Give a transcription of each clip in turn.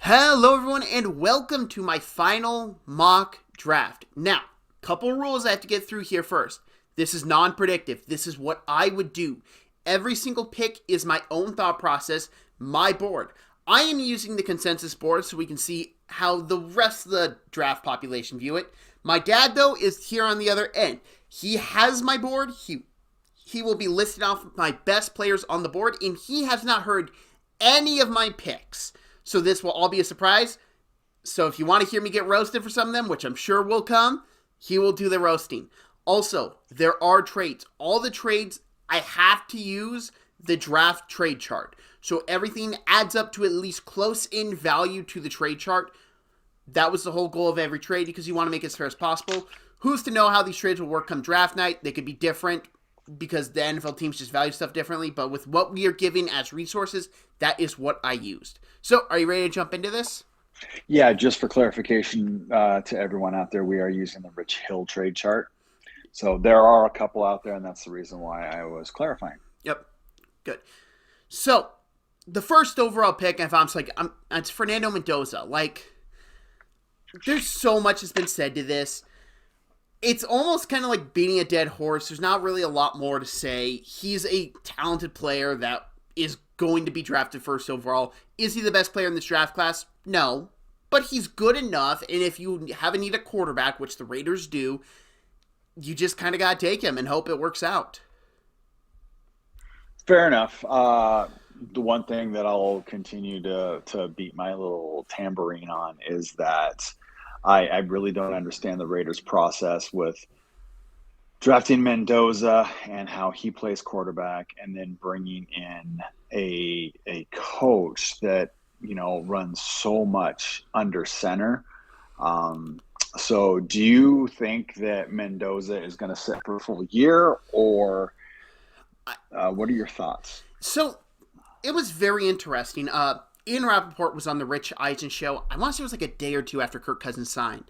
Hello, everyone, and welcome to my final mock draft. Now, couple rules I have to get through here first. This is non-predictive. This is what I would do. Every single pick is my own thought process, my board. I am using the consensus board so we can see how the rest of the draft population view it. My dad, though, is here on the other end. He has my board. He will be listing off my best players on the board, and he has not heard any of my picks. So this will all be a surprise. So if you want to hear me get roasted for some of them, which I'm sure will come, he will do the roasting. Also, there are trades. All the trades, I have to use the draft trade chart. So everything adds up to at least close in value to the trade chart. That was the whole goal of every trade because you want to make it as fair as possible. Who's to know how these trades will work come draft night? They could be different because the NFL teams just value stuff differently. But with what we are giving as resources, that is what I used. So are you ready to jump into this? Yeah, just for clarification to everyone out there, we are using the Rich Hill trade chart. So there are a couple out there, and that's the reason why I was clarifying. Yep. Good. So the first overall pick, if I'm like, it's Fernando Mendoza. Like, there's so much that's been said to this. It's almost kind of like beating a dead horse. There's not really a lot more to say. He's a talented player that is going to be drafted first overall. Is he the best player in this draft class? No. But he's good enough, and if you have a need a quarterback, which the Raiders do, you just kind of got to take him and hope it works out. Fair enough. The one thing that I'll continue to beat my little tambourine on is that I really don't understand the Raiders' process with drafting Mendoza and how he plays quarterback, and then bringing in a coach that runs so much under center. So, do you think that Mendoza is going to sit for a full year, or what are your thoughts? So it was very interesting. Ian Rappaport was on the Rich Eisen show. I want to say it was like a day or two after Kirk Cousins signed.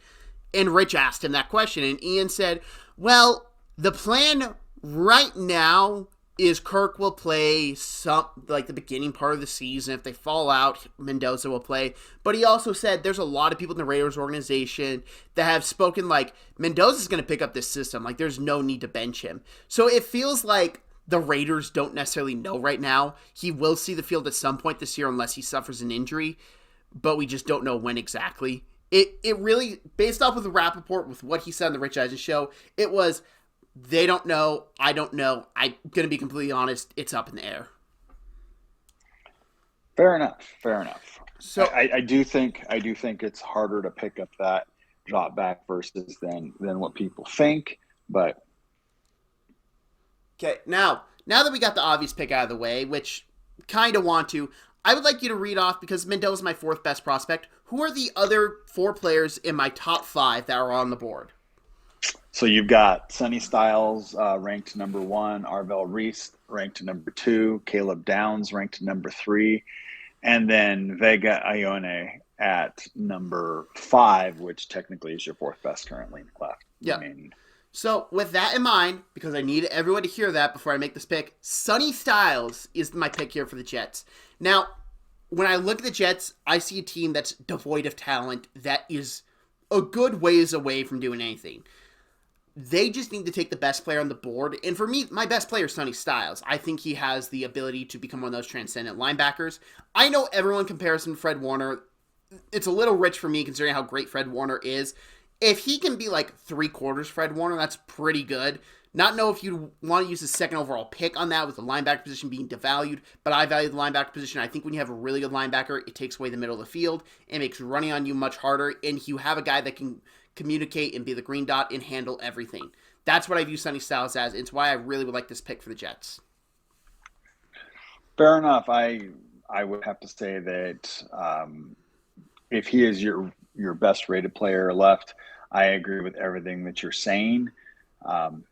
And Rich asked him that question, and Ian said, well, the plan right now is Kirk will play some like the beginning part of the season. If they fall out, Mendoza will play. But he also said there's a lot of people in the Raiders organization that have spoken like Mendoza's going to pick up this system. Like there's no need to bench him. So it feels like the Raiders don't necessarily know right now. He will see the field at some point this year unless he suffers an injury, but we just don't know when exactly. It really, based off of the Rappaport with what he said on the Rich Eisen show, it was, they don't know, I don't know. I'm going to be completely honest, it's up in the air. Fair enough. Fair enough. So, I do think it's harder to pick up that drop back versus than what people think, but okay, now that we got the obvious pick out of the way, which kind of want to, I would like you to read off, because Mendoza's my fourth best prospect, who are the other four players in my top five that are on the board? so you've got Sonny Styles ranked number one, Arvell Reese ranked number two, Caleb Downs ranked number three, and then Vega Ione at number five, which technically is your fourth best currently in the class Yeah. remaining. So, with that in mind, because I need everyone to hear that before I make this pick, Sonny Styles is my pick here for the Jets. Now, when I look at the Jets, I see a team that's devoid of talent that is a good ways away from doing anything. They just need to take the best player on the board. And for me, my best player is Sonny Styles. I think he has the ability to become one of those transcendent linebackers. I know everyone compares him to Fred Warner. It's a little rich for me considering how great Fred Warner is. If he can be like 3/4 Fred Warner, that's pretty good. Not know if you want to use the second overall pick on that with the linebacker position being devalued, but I value the linebacker position. I think when you have a really good linebacker, it takes away the middle of the field and makes running on you much harder, and you have a guy that can communicate and be the green dot and handle everything. That's what I view Sonny Styles as. It's why I really would like this pick for the Jets. Fair enough. I would have to say that if he is your best rated player left, I agree with everything that you're saying. Um,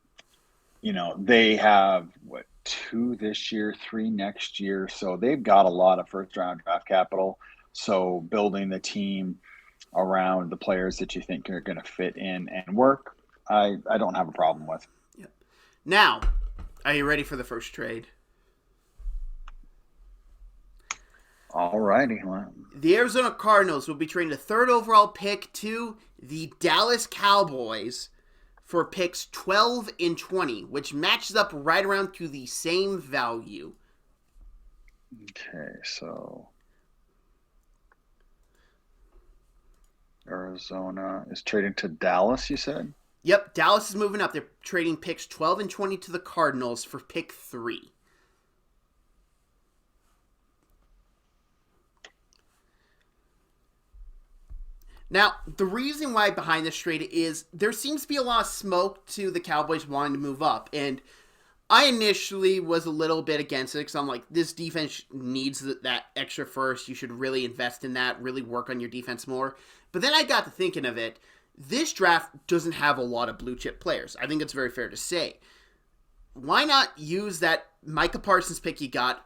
they have what, two this year, three next year, so they've got a lot of first round draft capital. So building the team around the players that you think are going to fit in and work, I don't have a problem with. Yep. Now, are you ready for the first trade? All righty. Well, The Arizona Cardinals will be trading a third overall pick to the Dallas Cowboys for picks 12 and 20, which matches up right around to the same value. okay, so Arizona is trading to Dallas, you said? Yep, Dallas is moving up. They're trading picks 12 and 20 to the Cardinals for pick 3. Now, the reason why behind this trade is there seems to be a lot of smoke to the Cowboys wanting to move up. And I initially was a little bit against it because I'm like, this defense needs that extra first. You should really invest in that, really work on your defense more. But then I got to thinking of it. This draft doesn't have a lot of blue chip players. I think it's very fair to say. Why not use that Micah Parsons pick you got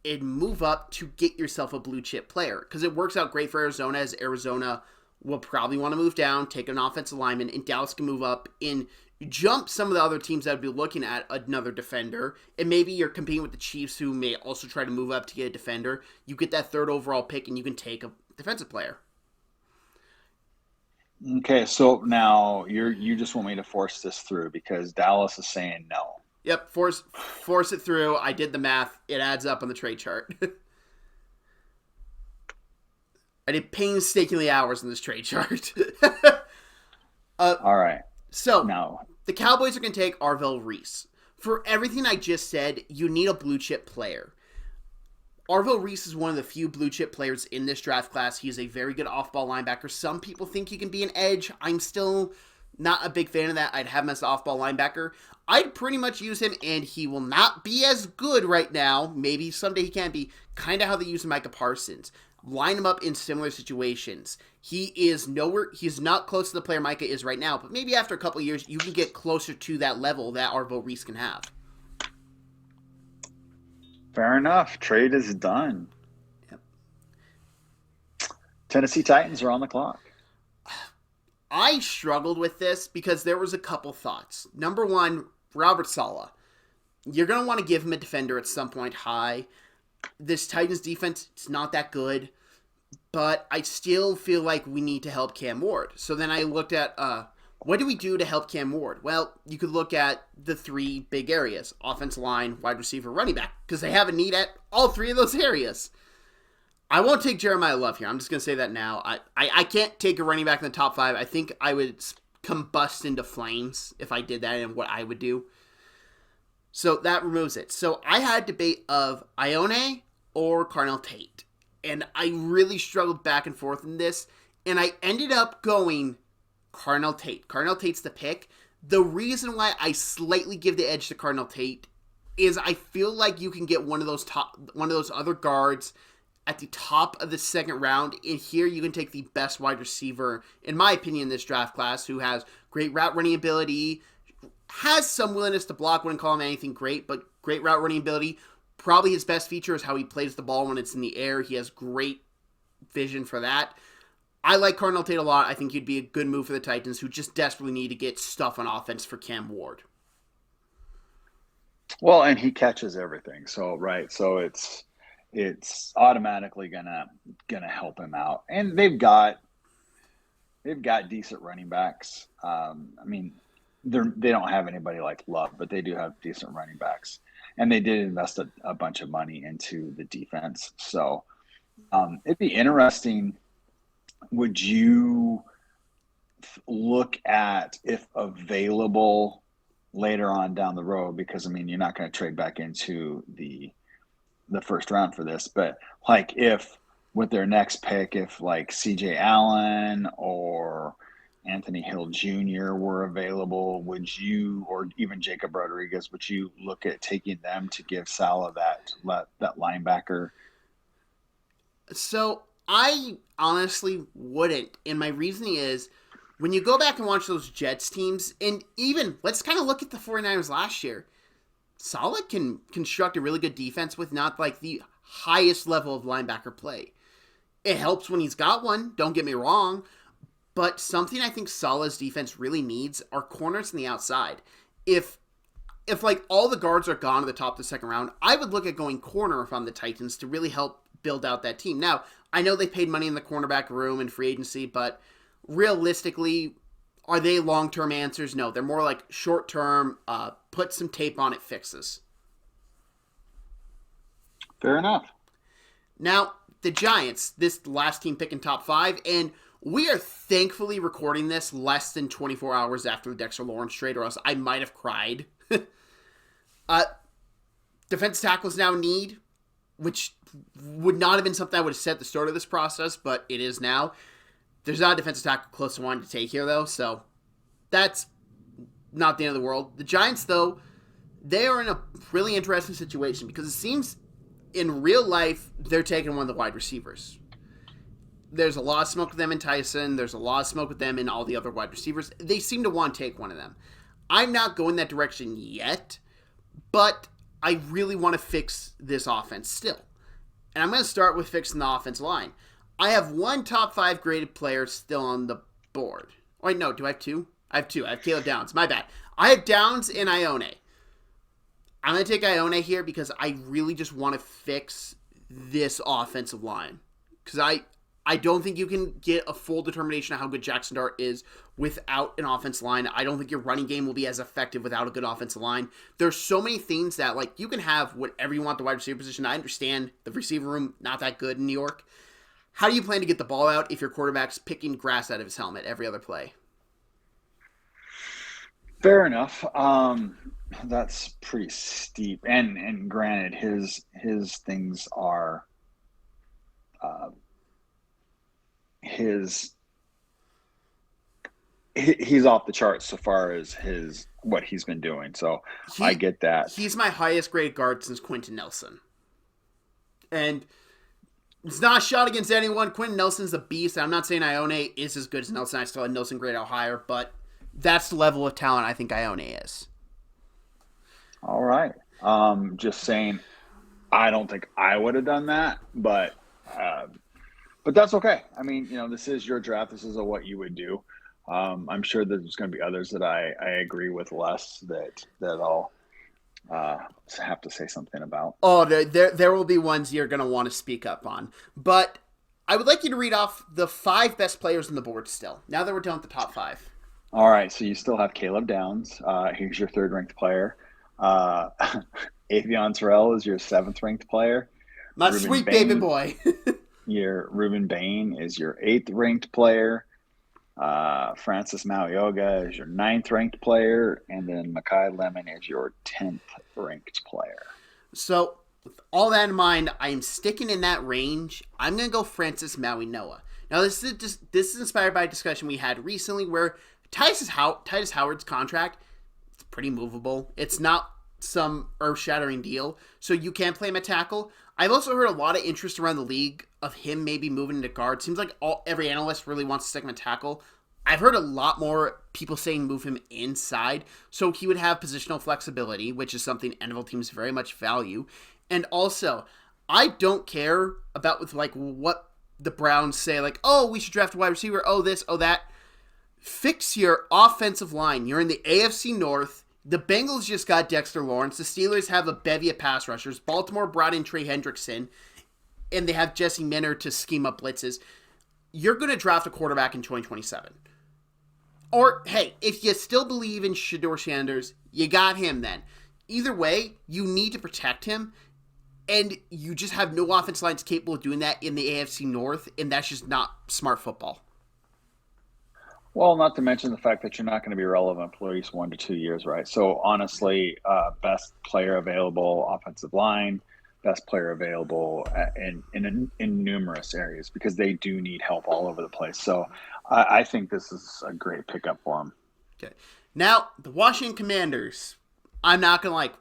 and move up to get yourself a blue chip player? Because it works out great for Arizona, as Arizona will probably want to move down, take an offensive lineman, and Dallas can move up and jump some of the other teams that would be looking at another defender. And maybe you're competing with the Chiefs, who may also try to move up to get a defender. You get that third overall pick, and you can take a defensive player. Okay, so now you just want me to force this through because Dallas is saying no. Yep, force it through. I did the math. It adds up on the trade chart. I did painstakingly hours in this trade chart. All right. So, No. the Cowboys are going to take Arvell Reese. For everything I just said, you need a blue chip player. Arvell Reese is one of the few blue chip players in this draft class. He is a very good off-ball linebacker. Some people think he can be an edge. I'm still not a big fan of that. I'd have him as an off-ball linebacker. I'd pretty much use him, and he will not be as good right now. Maybe someday he can be. Kind of how they use Micah Parsons. Line him up in similar situations. He is nowhere. He's not close to the player Micah is right now, but maybe after a couple of years, you can get closer to that level that Arvell Reese can have. Fair enough. Trade is done. Yep. Tennessee Titans are on the clock. I struggled with this because there was a couple thoughts. Number one, Robert Saleh. You're going to want to give him a defender at some point high. This Titans defense, it's not that good, but I still feel like we need to help Cam Ward. So then I looked at, what do we do to help Cam Ward? Well, you could look at the 3 big areas: offensive line, wide receiver, running back, because they have a need at all 3 of those areas. I won't take Jeremiah Love here. I'm just going to say that now. I can't take a running back in the top 5. I think I would combust into flames if I did that, and what I would do. So that removes it. So I had a debate of Ione or Carnell Tate. And I really struggled back and forth in this. And I ended up going Carnell Tate. Carnell Tate's the pick. The reason why I slightly give the edge to Carnell Tate is I feel like you can get one of those other guards at the top of the second round. And here you can take the best wide receiver, in my opinion, in this draft class, who has great route running ability, has some willingness to block. Wouldn't call him anything great, but great route running ability. Probably his best feature is how he plays the ball when it's in the air. He has great vision for that. I like Carnell Tate a lot. I think he'd be a good move for the Titans, who just desperately need to get stuff on offense for Cam Ward. Well, and he catches everything. So it's automatically gonna help him out. And they've got decent running backs. I mean, they don't have anybody like Love, but they do have decent running backs, and they did invest a bunch of money into the defense. So it'd be interesting. Would you look at, if available later on down the road, because I mean, you're not going to trade back into the first round for this, but like if with their next pick, if like CJ Allen or Anthony Hill Jr. were available, would you, or even Jacob Rodriguez, would you look at taking them to give Saleh that linebacker? So I honestly wouldn't. And my reasoning is, when you go back and watch those Jets teams, and even let's kind of look at the 49ers last year, Saleh can construct a really good defense with not like the highest level of linebacker play. It helps when he's got one, don't get me wrong, but something I think Saleh's defense really needs are corners on the outside. If like all the guards are gone at the top of the second round, I would look at going corner if I'm the Titans to really help build out that team. Now, I know they paid money in the cornerback room and free agency, but realistically, are they long-term answers? No, they're more like short-term, put some tape on it fixes. Fair enough. Now, the Giants, this last team picking top 5, and we are thankfully recording this less than 24 hours after the Dexter Lawrence trade, or else I might have cried. Defensive tackles now need, which would not have been something I would have said at the start of this process, but it is now. There's not a defensive tackle close to wanting to take here, though, so that's not the end of the world. The Giants, though, they are in a really interesting situation because it seems in real life they're taking one of the wide receivers. There's a lot of smoke with them in Tyson. There's a lot of smoke with them in all the other wide receivers. They seem to want to take one of them. I'm not going that direction yet, but I really want to fix this offense still. And I'm going to start with fixing the offensive line. I have one top 5 graded player still on the board. Oh, wait, no, do I have 2? I have 2. I have Caleb Downs. My bad. I have Downs and Ione. I'm going to take Ione here because I really just want to fix this offensive line. Because I don't think you can get a full determination of how good Jackson Dart is without an offensive line. I don't think your running game will be as effective without a good offensive line. There's so many things that, like, you can have whatever you want the wide receiver position. I understand the receiver room, not that good in New York. How do you plan to get the ball out if your quarterback's picking grass out of his helmet every other play? Fair enough. That's pretty steep. And granted, his things are he's off the charts so far as what he's been doing. So I get that. He's my highest grade guard since Quentin Nelson. And it's not a shot against anyone. Quentin Nelson's a beast. I'm not saying Ione is as good as Nelson. I still had Nelson grade out higher, but that's the level of talent I think Ione is. All right. Just saying, I don't think I would have done that, but that's okay. I mean, this is your draft. This is what you would do. I'm sure there's going to be others that I agree with less that I'll have to say something about. Oh, there will be ones you're going to want to speak up on. But I would like you to read off the 5 best players on the board still, now that we're done with the top 5. All right, so you still have Caleb Downs. He's your 3rd-ranked player. Avion Terrell is your 7th-ranked player. My Ruben sweet Bain, baby boy. Your Ruben Bain is your 8th-ranked player. Francis Mauyoga is your 9th-ranked player, and then Makai Lemon is your 10th-ranked player. So, with all that in mind, I am sticking in that range. I'm going to go Francis Mauigoa. Now, this is inspired by a discussion we had recently where Titus Howard's contract is pretty movable. It's not some earth-shattering deal, so you can play him at tackle. I've also heard a lot of interest around the league of him maybe moving into guard. Seems like every analyst really wants to stick him at tackle. I've heard a lot more people saying move him inside, so he would have positional flexibility, which is something NFL teams very much value. And also, I don't care about what the Browns say, like, oh, we should draft a wide receiver, oh this, oh that. Fix your offensive line. You're in the AFC North. The Bengals just got Dexter Lawrence. The Steelers have a bevy of pass rushers. Baltimore brought in Trey Hendrickson. And they have Jesse Minter to scheme up blitzes. You're going to draft a quarterback in 2027. Or, hey, if you still believe in Shedeur Sanders, you got him then. Either way, you need to protect him. And you just have no offensive lines capable of doing that in the AFC North. And that's just not smart football. Well, not to mention the fact that you're not going to be relevant for at least 1 to 2 years, right? So honestly, best player available offensive line, best player available in numerous areas because they do need help all over the place. So I think this is a great pickup for them. Okay. Now, the Washington Commanders, I'm not going to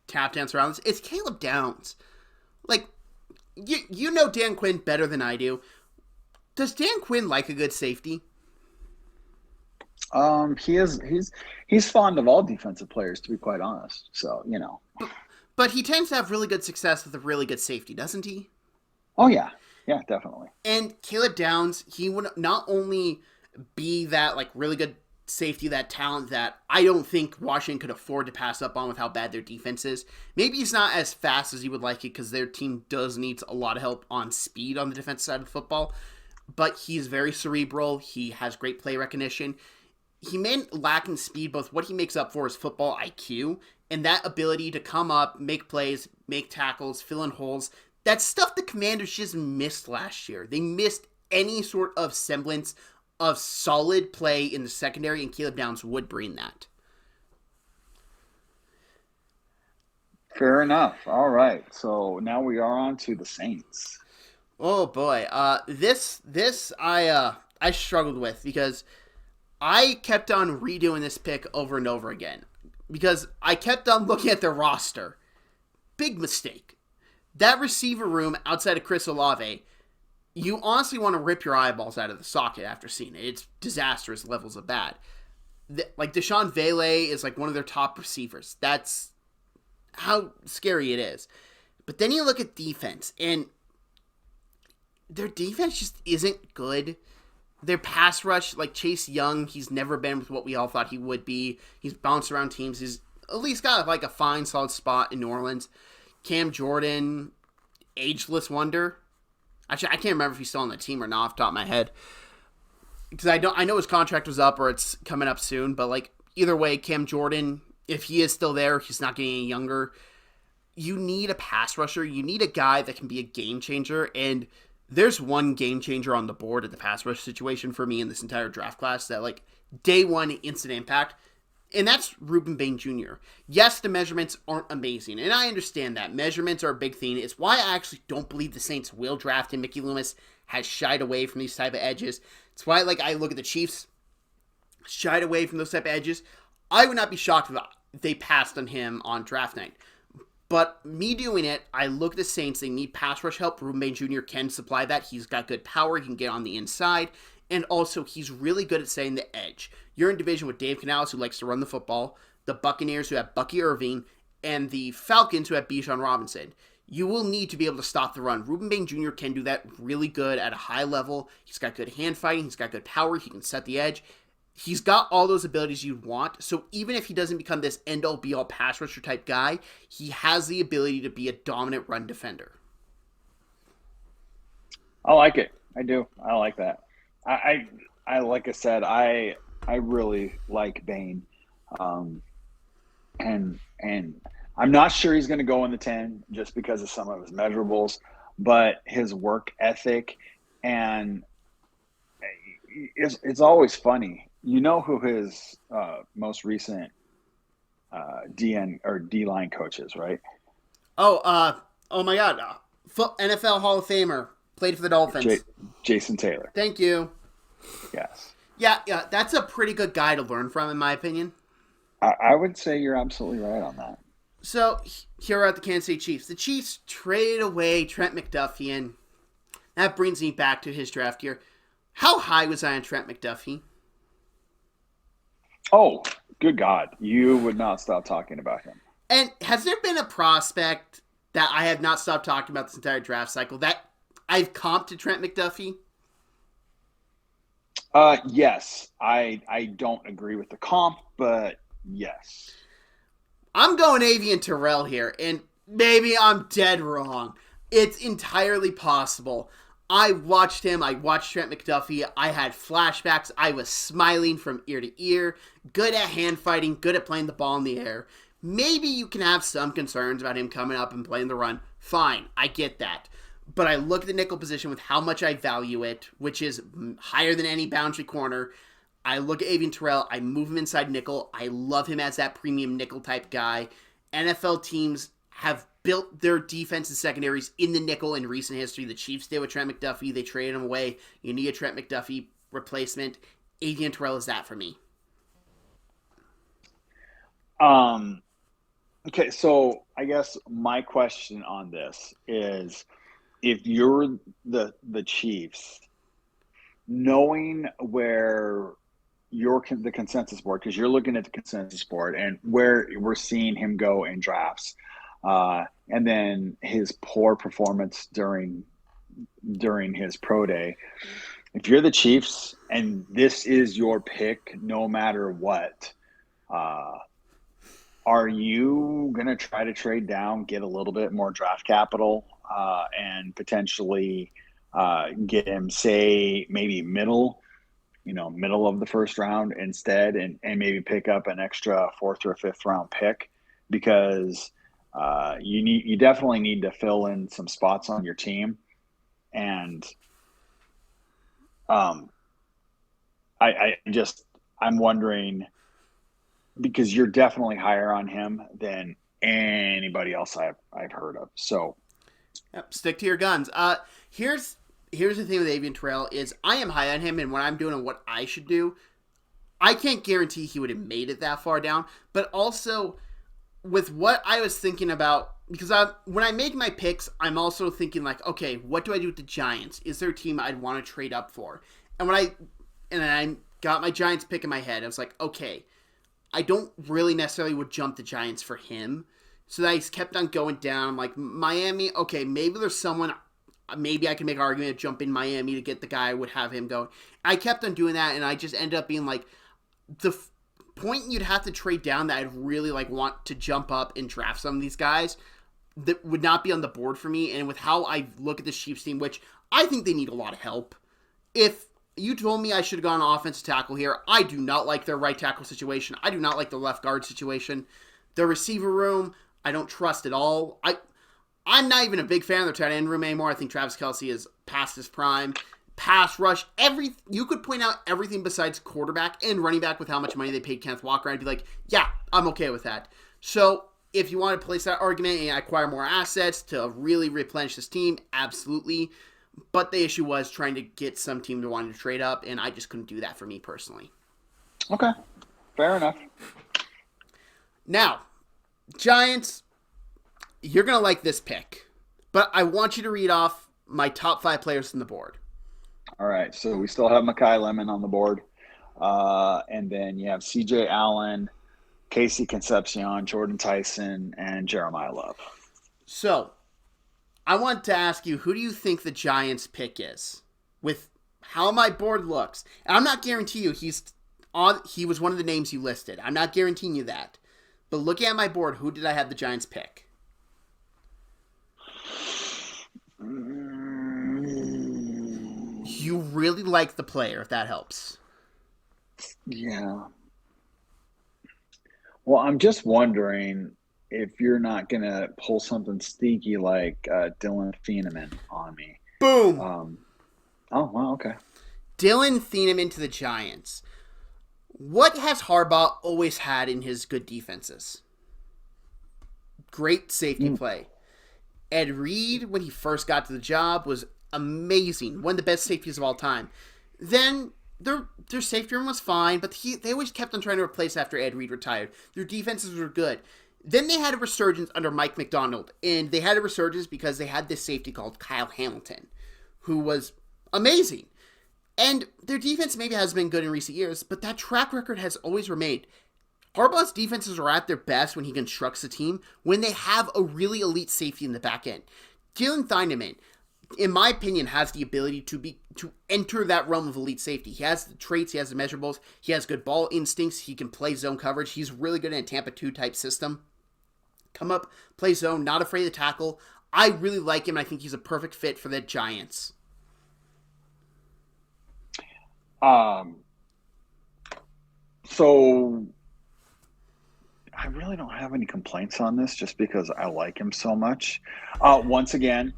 tap dance around this. It's Caleb Downs. You know Dan Quinn better than I do. Does Dan Quinn like a good safety? He's fond of all defensive players, to be quite honest. So, But he tends to have really good success with a really good safety, doesn't he? Oh, yeah. Yeah, definitely. And Caleb Downs, he would not only be that, really good safety, that talent that I don't think Washington could afford to pass up on with how bad their defense is. Maybe he's not as fast as you would like it because their team does need a lot of help on speed on the defensive side of football, but he's very cerebral. He has great play recognition. He may lack in speed, but what he makes up for is football IQ and that ability to come up, make plays, make tackles, fill in holes. That's stuff the Commanders just missed last year. They missed any sort of semblance of solid play in the secondary, and Caleb Downs would bring that. Fair enough. All right. So now we are on to the Saints. Oh boy, this I struggled with because I kept on redoing this pick over and over again because I kept on looking at their roster. Big mistake. That receiver room outside of Chris Olave, you honestly want to rip your eyeballs out of the socket after seeing it. It's disastrous levels of bad. Like Deshaun Vele is like one of their top receivers. That's how scary it is. But then you look at defense, and their defense just isn't good. Their pass rush, like Chase Young, he's never been with what we all thought he would be. He's bounced around teams. He's at least got like a fine, solid spot in New Orleans. Cam Jordan, ageless wonder. Actually, I can't remember if he's still on the team or not off the top of my head. Because I know his contract was up or it's coming up soon. But like either way, Cam Jordan, if he is still there, he's not getting any younger. You need a pass rusher. You need a guy that can be a game changer. And there's one game changer on the board at the pass rush situation for me in this entire draft class that like day one instant impact. And that's Ruben Bain Jr. Yes, the measurements aren't amazing, and I understand that. Measurements are a big thing. It's why I actually don't believe the Saints will draft him. Mickey Loomis has shied away from these type of edges. It's why like I look at the Chiefs, shied away from those type of edges. I would not be shocked if they passed on him on draft night. But me doing it, I look at the Saints. They need pass rush help. Ruben Bain Jr. can supply that. He's got good power. He can get on the inside. And also, he's really good at setting the edge. You're in division with Dave Canales, who likes to run the football, the Buccaneers, who have Bucky Irving, and the Falcons, who have Bijan Robinson. You will need to be able to stop the run. Ruben Bain Jr. can do that really good at a high level. He's got good hand fighting. He's got good power. He can set the edge. He's got all those abilities you'd want. So even if he doesn't become this end-all, be-all pass rusher type guy, he has the ability to be a dominant run defender. I like it. I do. I like that. I like I said, I really like Bain, and I'm not sure he's going to go in the 10 just because of some of his measurables, but his work ethic and it's always funny. You know who his most recent DN or D-line coach is, right? Oh my God, NFL Hall of Famer. Played for the Dolphins. Jason Taylor. Thank you. Yes. Yeah, that's a pretty good guy to learn from, in my opinion. I would say you're absolutely right on that. So, here are the Kansas City Chiefs. The Chiefs traded away Trent McDuffie, and that brings me back to his draft year. How high was I on Trent McDuffie? Oh, good God. You would not stop talking about him. And has there been a prospect that I have not stopped talking about this entire draft cycle that I've comped to Trent McDuffie? Yes. I don't agree with the comp, but yes. I'm going Avian Terrell here, and maybe I'm dead wrong. It's entirely possible. I watched him. I watched Trent McDuffie. I had flashbacks. I was smiling from ear to ear. Good at hand fighting. Good at playing the ball in the air. Maybe you can have some concerns about him coming up and playing the run. Fine. I get that. But I look at the nickel position with how much I value it, which is higher than any boundary corner. I look at Avian Terrell. I move him inside nickel. I love him as that premium nickel type guy. NFL teams have built their defense and secondaries in the nickel in recent history. The Chiefs did with Trent McDuffie. They traded him away. You need a Trent McDuffie replacement. Avian Terrell is that for me. Okay, so I guess my question on this is, if you're the Chiefs, knowing where the consensus board, because you're looking at the consensus board and where we're seeing him go in drafts, and then his poor performance during his pro day, if you're the Chiefs and this is your pick, no matter what, uh, are you going to try to trade down, get a little bit more draft capital, and potentially get him, say, maybe middle of the first round instead, and maybe pick up an extra fourth or fifth round pick? Because you definitely need to fill in some spots on your team. And um, I'm wondering, because you're definitely higher on him than anybody else I've heard of. So Yep, stick to your guns. Here's the thing with Avian Terrell is I am high on him, and what I'm doing and what I should do, I can't guarantee he would have made it that far down. But also with what I was thinking about, because when I make my picks, I'm also thinking like, okay, what do I do with the Giants? Is there a team I'd want to trade up for? And I got my Giants pick in my head, I was like, okay, I don't really necessarily would jump the Giants for him. So I kept on going down. I'm like, Miami, okay, maybe there's someone, maybe I can make an argument of jumping Miami to get the guy I would have him going. I kept on doing that, and I just ended up being like, the point you'd have to trade down that I'd really like want to jump up and draft some of these guys that would not be on the board for me. And with how I look at the Chiefs team, which I think they need a lot of help. If you told me I should have gone offensive tackle here, I do not like their right tackle situation. I do not like the left guard situation. Their receiver room, I don't trust at all. I'm not even a big fan of their tight end room anymore. I think Travis Kelce is past his prime. Pass rush, you could point out everything besides quarterback and running back with how much money they paid Kenneth Walker. I'd be like, yeah, I'm okay with that. So if you want to place that argument and acquire more assets to really replenish this team, absolutely. But the issue was trying to get some team to want to trade up, and I just couldn't do that for me personally. Okay, fair enough. Now, Giants, you're going to like this pick, but I want you to read off my top 5 players on the board. All right, so we still have Mekhi Lemon on the board. And then you have C.J. Allen, Casey Concepcion, Jordan Tyson, and Jeremiah Love. So, I want to ask you, who do you think the Giants pick is? With how my board looks. And I'm not guaranteeing you he was one of the names you listed. I'm not guaranteeing you that. But looking at my board, who did I have the Giants pick? You really like the player, if that helps. Yeah. Well, I'm just wondering if you're not going to pull something sneaky like Dylan Thieneman on me. Boom! Oh, well, okay. Dylan Thieneman to the Giants. What has Harbaugh always had in his good defenses? Great safety play. Ed Reed, when he first got to the job, was amazing. One of the best safeties of all time. Then their safety room was fine, but they always kept on trying to replace after Ed Reed retired. Their defenses were good. Then they had a resurgence under Mike McDonald, and they had a resurgence because they had this safety called Kyle Hamilton, who was amazing. And their defense maybe has been good in recent years, but that track record has always remained. Harbaugh's defenses are at their best when he constructs a team, when they have a really elite safety in the back end. Dylan Thieneman, in my opinion, has the ability to enter that realm of elite safety. He has the traits, he has the measurables, he has good ball instincts, he can play zone coverage. He's really good in a Tampa 2 type system. Come up, play zone, not afraid to tackle. I really like him. I think he's a perfect fit for the Giants. So I really don't have any complaints on this just because I like him so much. Once again,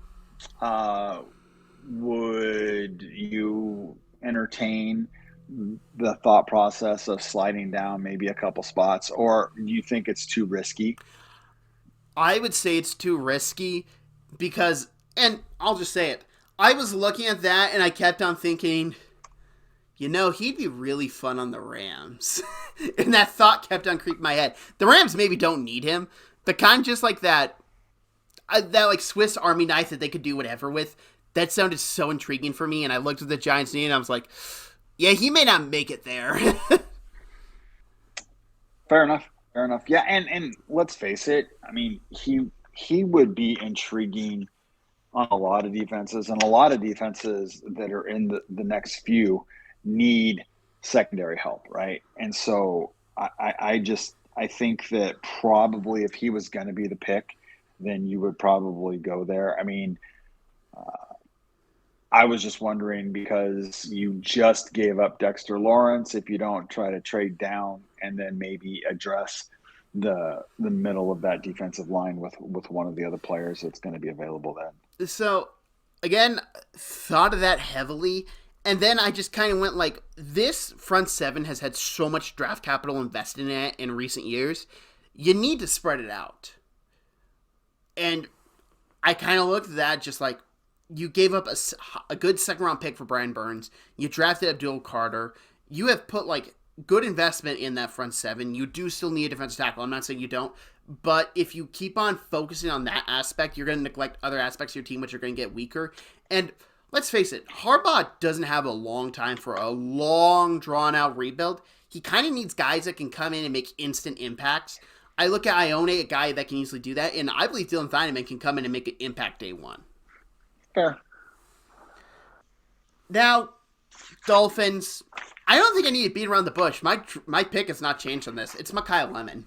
would you entertain the thought process of sliding down maybe a couple spots, or do you think it's too risky? I would say it's too risky because, and I'll just say it, I was looking at that and I kept on thinking, he'd be really fun on the Rams. And that thought kept on creeping my head. The Rams maybe don't need him, but kind of just like that like Swiss Army knife that they could do whatever with, that sounded so intriguing for me. And I looked at the Giants' name and I was like, yeah, he may not make it there. Fair enough. Yeah, and let's face it, I mean, he would be intriguing on a lot of defenses, and a lot of defenses that are in the next few need secondary help, right? And so I think that probably if he was going to be the pick, then you would probably go there. I mean, I was just wondering because you just gave up Dexter Lawrence. If you don't try to trade down and then maybe address the middle of that defensive line with one of the other players that's going to be available then. So, again, thought of that heavily. And then I just kind of went like, this front seven has had so much draft capital invested in it in recent years. You need to spread it out. And I kind of looked at that just like, you gave up a good second round pick for Brian Burns. You drafted Abdul Carter. You have put like good investment in that front seven. You do still need a defensive tackle. I'm not saying you don't. But if you keep on focusing on that aspect, you're going to neglect other aspects of your team, which are going to get weaker. And let's face it, Harbaugh doesn't have a long time for a long, drawn-out rebuild. He kind of needs guys that can come in and make instant impacts. I look at Ione, a guy that can easily do that, and I believe Dylan Thieneman can come in and make an impact day one. Fair. Now, Dolphins, I don't think I need to beat around the bush. My pick has not changed on this. It's Mekhi Lemon.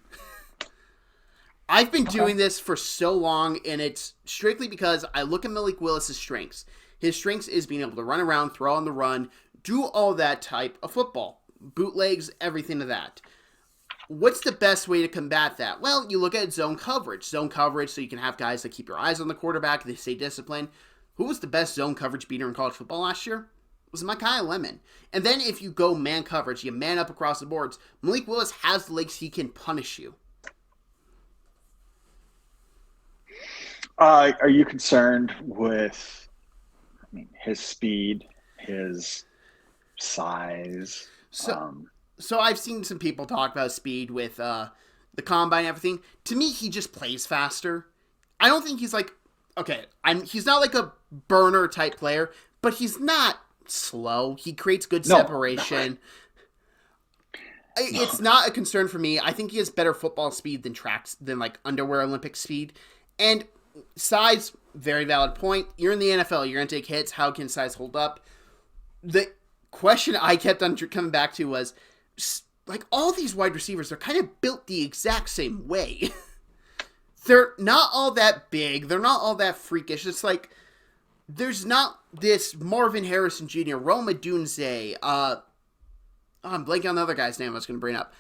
I've been doing this for so long, and it's strictly because I look at Malik Willis' strengths. His strengths is being able to run around, throw on the run, do all that type of football. Bootlegs, everything of that. What's the best way to combat that? Well, you look at zone coverage. Zone coverage so you can have guys that keep your eyes on the quarterback, they stay disciplined. Who was the best zone coverage beater in college football last year? It was Mekhi Lemon. And then if you go man coverage, you man up across the boards, Malik Willis has the legs, he can punish you. Are you concerned with his speed, his size? So I've seen some people talk about speed with the combine and everything. To me, he just plays faster. I don't think he's like, he's not like a burner type player, but he's not slow. He creates good separation. It's not a concern for me. I think he has better football speed than like underwear Olympic speed. And size, very valid point. You're in the NFL. You're going to take hits. How can size hold up? The question I kept on coming back to was, like, all these wide receivers, they're kind of built the exact same way. They're not all that big. They're not all that freakish. It's like, there's not this Marvin Harrison Jr., Rome Odunze, I'm blanking on the other guy's name I was going to bring up.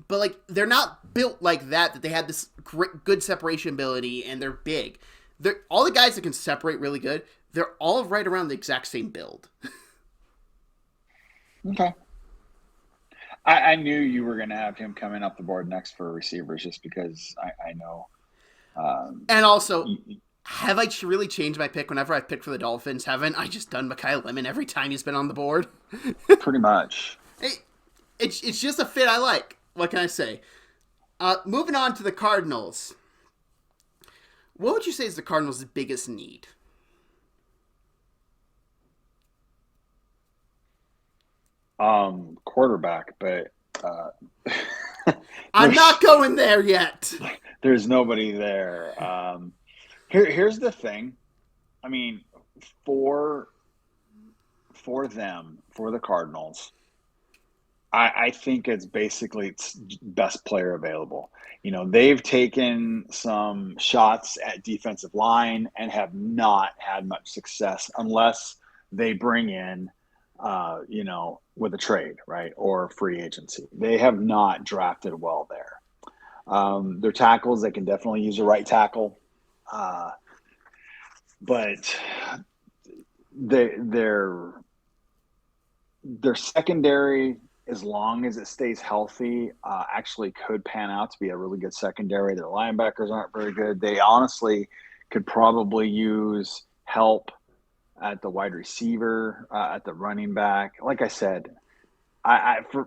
But, like, they're not built like that they have this good separation ability and they're big. All the guys that can separate really good, they're all right around the exact same build. Okay. I knew you were going to have him coming up the board next for receivers just because I know. And also, have I really changed my pick whenever I've picked for the Dolphins? Haven't I just done Mekhi Lemon every time he's been on the board? Pretty much. It's just a fit I like. What can I say? Moving on to the Cardinals. What would you say is the Cardinals' biggest need? Quarterback, but I'm not going there yet. There's nobody there. Here's the thing. I mean, for the Cardinals, I think it's basically it's best player available. You know, they've taken some shots at defensive line and have not had much success unless they bring in, with a trade, right, or free agency. They have not drafted well there. Their tackles, they can definitely use a right tackle, but their secondary, as long as it stays healthy, actually could pan out to be a really good secondary. Their linebackers aren't very good. They honestly could probably use help at the wide receiver, at the running back. Like I said,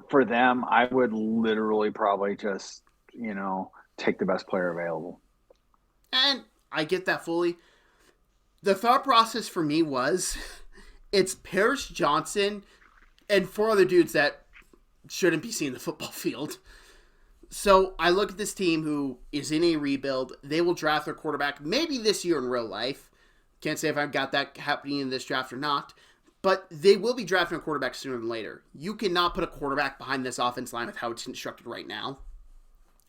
for them, I would literally probably just, take the best player available. And I get that fully. The thought process for me was, it's Paris Johnson and 4 other dudes that shouldn't be seen in the football field. So I look at this team who is in a rebuild. They will draft their quarterback maybe this year in real life. Can't say if I've got that happening in this draft or not. But they will be drafting a quarterback sooner than later. You cannot put a quarterback behind this offense line with how it's constructed right now.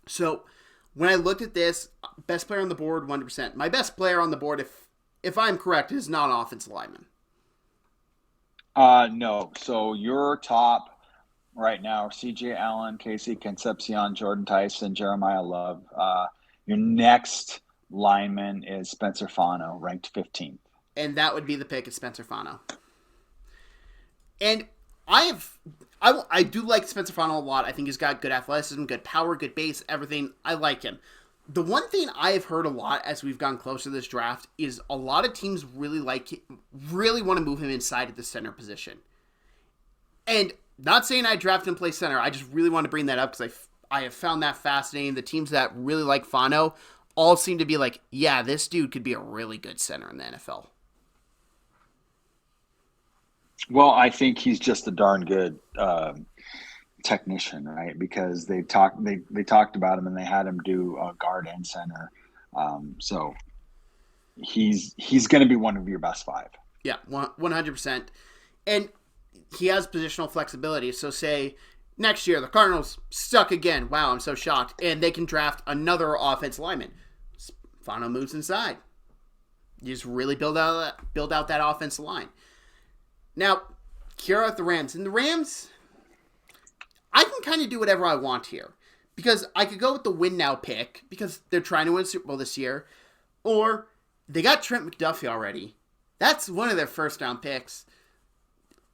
So when I looked at this, best player on the board, 100%. My best player on the board, if I'm correct, is not an offensive lineman. No. So your top right now are C.J. Allen, Casey Concepcion, Jordan Tyson, Jeremiah Love. Your next lineman is Spencer Fano, ranked 15th. And that would be the pick, is Spencer Fano. And I do like Spencer Fano a lot. I think he's got good athleticism, good power, good base, everything. I like him. The one thing I've heard a lot as we've gone closer to this draft is a lot of teams really want to move him inside at the center position. And not saying I draft him play center. I just really want to bring that up because I have found that fascinating. The teams that really like Fano all seem to be like, yeah, this dude could be a really good center in the NFL. Well, I think he's just a darn good technician, right? Because they talked about him and they had him do guard and center. So he's going to be one of your best five. Yeah, 100%. And he has positional flexibility. So say next year the Cardinals suck again. Wow, I'm so shocked. And they can draft another offensive lineman. Fano moves inside. You just really build out that offensive line. Now, here are the Rams. And the Rams, I can kind of do whatever I want here. Because I could go with the win now pick, because they're trying to win Super Bowl this year. Or they got Trent McDuffie already. That's one of their first round picks.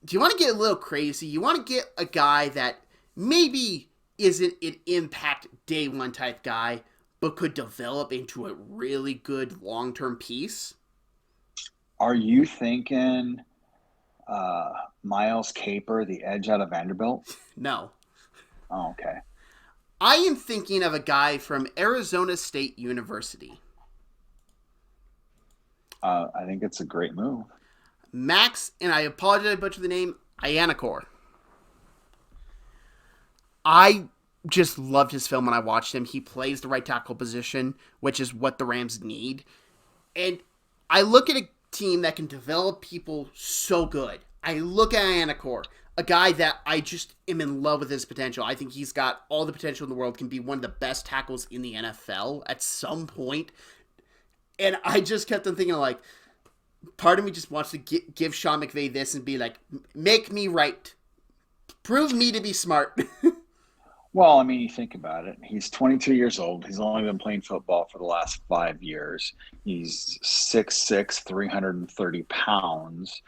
Do you want to get a little crazy? You want to get a guy that maybe isn't an impact day one type guy, but could develop into a really good long-term piece? Are you thinking Miles Caper, the edge out of Vanderbilt? No. Oh, okay. I am thinking of a guy from Arizona State University. I think it's a great move. Max, and I apologize I butchered the name, Ianacor. I just loved his film when I watched him. He plays the right tackle position, which is what the Rams need. And I look at a team that can develop people so good. I look at Ianacor, a guy that I just am in love with his potential. I think he's got all the potential in the world, can be one of the best tackles in the NFL at some point. And I just kept on thinking, like, part of me just wants to give Sean McVay this and be like, make me right. Prove me to be smart. Well, I mean, you think about it. He's 22 years old. He's only been playing football for the last 5 years. He's 6'6", 330 pounds.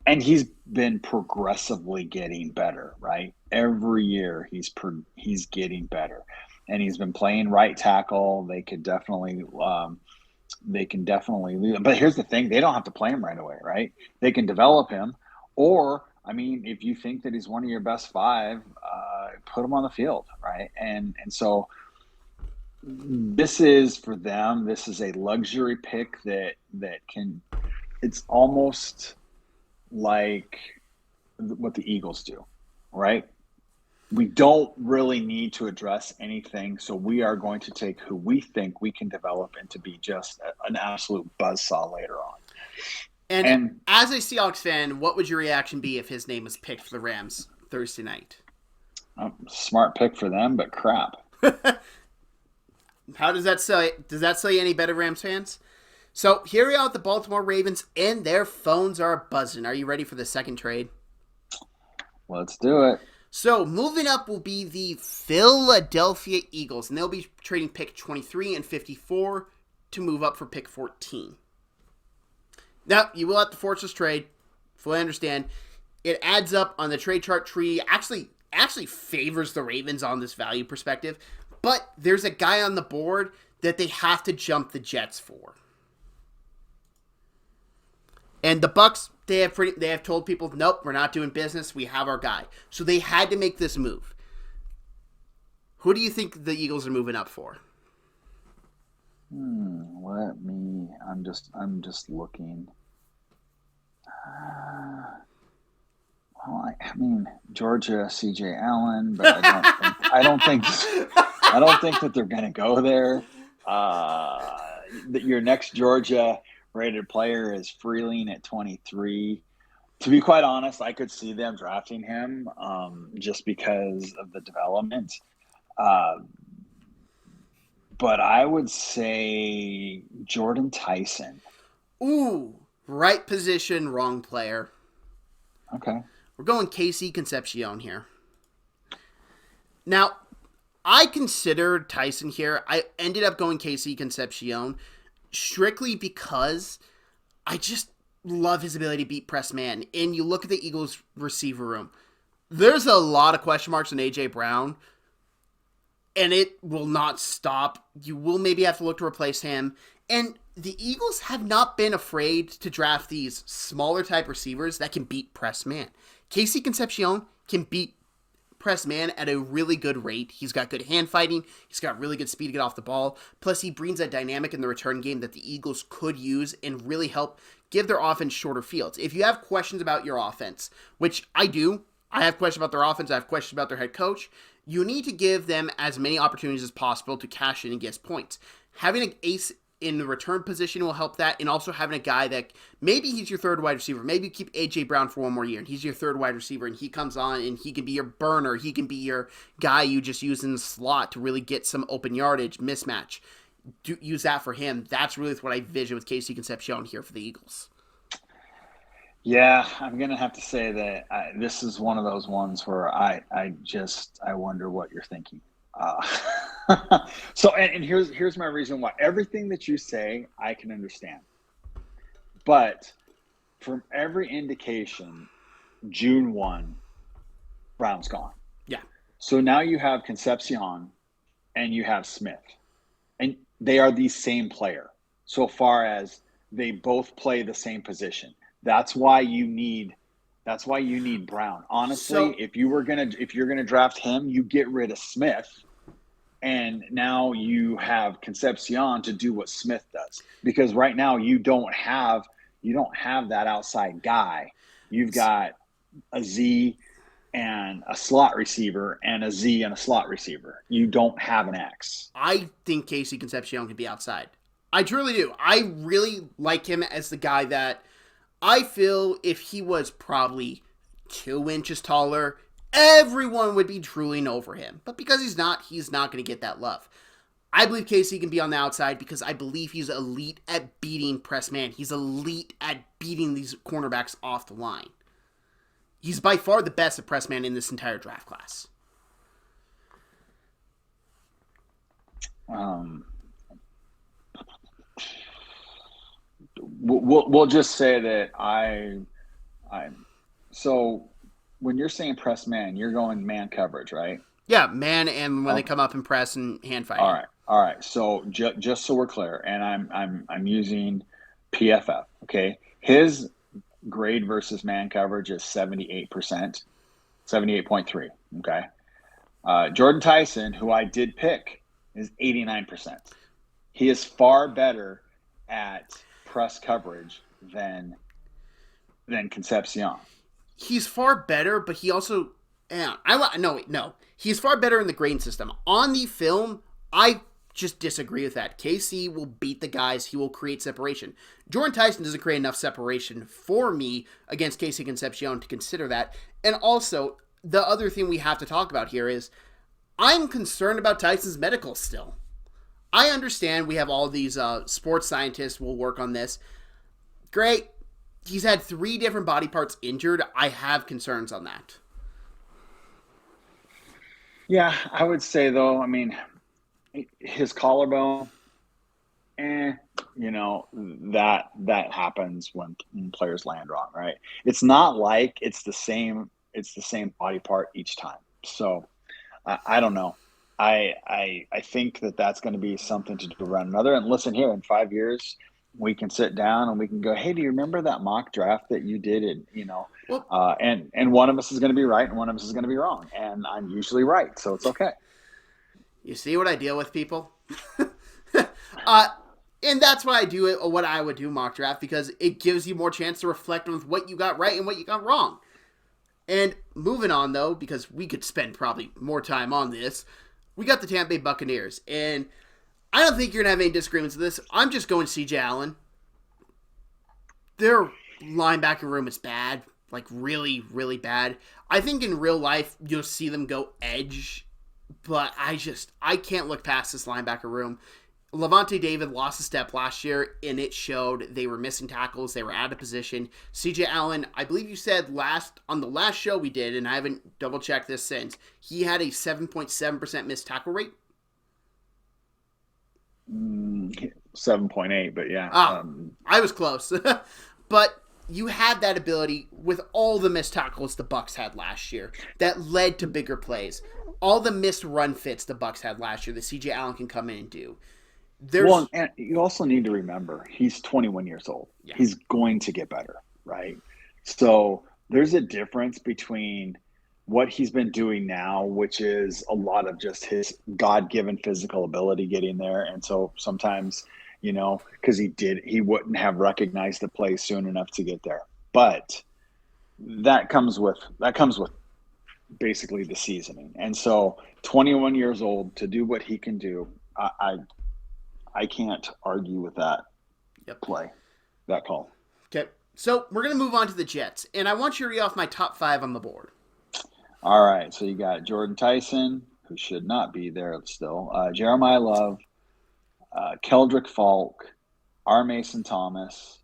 And he's been progressively getting better, right? Every year he's getting better. And he's been playing right tackle. They can definitely but here's the thing, they don't have to play him right away, right? They can develop him, or I mean, if you think that he's one of your best five, put him on the field, right? And so this is for them, this is a luxury pick that can, it's almost like what the Eagles do, right? We don't really need to address anything, so we are going to take who we think we can develop into be just an absolute buzzsaw later on. And as a Seahawks fan, what would your reaction be if his name was picked for the Rams Thursday night? Smart pick for them, but crap. How does that sell you? Does that sell you any better, Rams fans? So here we are with the Baltimore Ravens, and their phones are buzzing. Are you ready for the second trade? Let's do it. So moving up will be the Philadelphia Eagles, and they'll be trading pick 23 and 54 to move up for pick 14. Now, you will have to force this trade. Fully understand. It adds up on the trade chart tree. Actually favors the Ravens on this value perspective. But there's a guy on the board that they have to jump the Jets for. And the Bucks, they have told people, nope, we're not doing business. We have our guy. So they had to make this move. Who do you think the Eagles are moving up for? I'm just looking. I mean, Georgia, C.J. Allen, but I don't think that they're going to go there. Your next Georgia rated player is Freeling at 23. To be quite honest, I could see them drafting him just because of the development. Uh, but I would say Jordan Tyson. Ooh, right position, wrong player. Okay. We're going Casey Concepcion here. Now, I considered Tyson here. I ended up going Casey Concepcion strictly because I just love his ability to beat press man. And you look at the Eagles receiver room. There's a lot of question marks on A.J. Brown, and it will not stop. You will maybe have to look to replace him. And the Eagles have not been afraid to draft these smaller type receivers that can beat press man. Casey Concepcion can beat press man at a really good rate. He's got good hand fighting. He's got really good speed to get off the ball. Plus, he brings a dynamic in the return game that the Eagles could use and really help give their offense shorter fields. If you have questions about your offense, which I do, I have questions about their offense, I have questions about their head coach, you need to give them as many opportunities as possible to cash in and get points. Having an ace in the return position will help that, and also having a guy that maybe he's your third wide receiver. Maybe you keep A.J. Brown for one more year, and he's your third wide receiver, and he comes on, and he can be your burner. He can be your guy you just use in the slot to really get some open yardage, mismatch. Use that for him. That's really what I vision with Casey Concepcion here for the Eagles. Yeah, I'm gonna have to say that this is one of those ones where I wonder what you're thinking. So here's my reason why. Everything that you say, I can understand, but from every indication, June 1, Brown's gone. Yeah. So now you have Concepcion and you have Smith, and they are the same player so far as they both play the same position. That's why you need Brown. Honestly, if you're gonna draft him, you get rid of Smith, and now you have Concepcion to do what Smith does. Because right now you don't have that outside guy. You've got a Z and a slot receiver and a Z and a slot receiver. You don't have an X. I think Casey Concepcion can be outside. I truly do. I really like him as the guy that I feel if he was probably 2 inches taller, everyone would be drooling over him. But because he's not going to get that love. I believe Casey can be on the outside because I believe he's elite at beating press man. He's elite at beating these cornerbacks off the line. He's by far the best at press man in this entire draft class. We'll just say that so when you're saying press man, you're going man coverage, right? Yeah, man, and when they come up and press and hand fighting. All right. So just so we're clear, and I'm using PFF. Okay, his grade versus man coverage is 78%, 78.3. Okay, Jordan Tyson, who I did pick, is 89%. He is far better at press coverage than Concepcion. He's far better, but he also no. He's far better in the grading system. On the film, I just disagree with that. KC will beat the guys. He will create separation. Jordan Tyson doesn't create enough separation for me against Casey Concepcion to consider that. And also, the other thing we have to talk about here is I'm concerned about Tyson's medical still. I understand we have all these sports scientists will work on this. Great. He's had 3 different body parts injured. I have concerns on that. Yeah, I would say, though, I mean, his collarbone, that happens when players land wrong, right? It's not like it's the same body part each time. So I don't know. I think that that's going to be something to do around another. And listen here, in 5 years, we can sit down and we can go, hey, do you remember that mock draft that you did? And and one of us is going to be right and one of us is going to be wrong. And I'm usually right, so it's okay. You see what I deal with, people? And that's why I do it, or what I would do mock draft, because it gives you more chance to reflect on what you got right and what you got wrong. And moving on, though, because we could spend probably more time on this, we got the Tampa Bay Buccaneers. And I don't think you're going to have any disagreements with this. I'm just going C.J. Allen. their linebacker room is bad. Like, really, really bad. I think in real life, you'll see them go edge, but I can't look past this linebacker room. Levante David lost a step last year, and it showed. They were missing tackles. They were out of position. CJ Allen, I believe you said on the last show we did, and I haven't double-checked this since, he had a 7.7% missed tackle rate. 7.8, but yeah. I was close. But you had that ability with all the missed tackles the Bucs had last year that led to bigger plays. All the missed run fits the Bucs had last year that CJ Allen can come in and do. Well, and you also need to remember, he's 21 years old. Yeah. He's going to get better, right? So there's a difference between what he's been doing now, which is a lot of just his God-given physical ability getting there. And so sometimes, because he wouldn't have recognized the play soon enough to get there. But that comes with basically the seasoning. And so 21 years old to do what he can do, I can't argue with that play, that call. Okay, so we're going to move on to the Jets, and I want you to read off my top 5 on the board. All right, so you got Jordan Tyson, who should not be there still, Jeremiah Love, Keldrick Falk, R. Mason Thomas,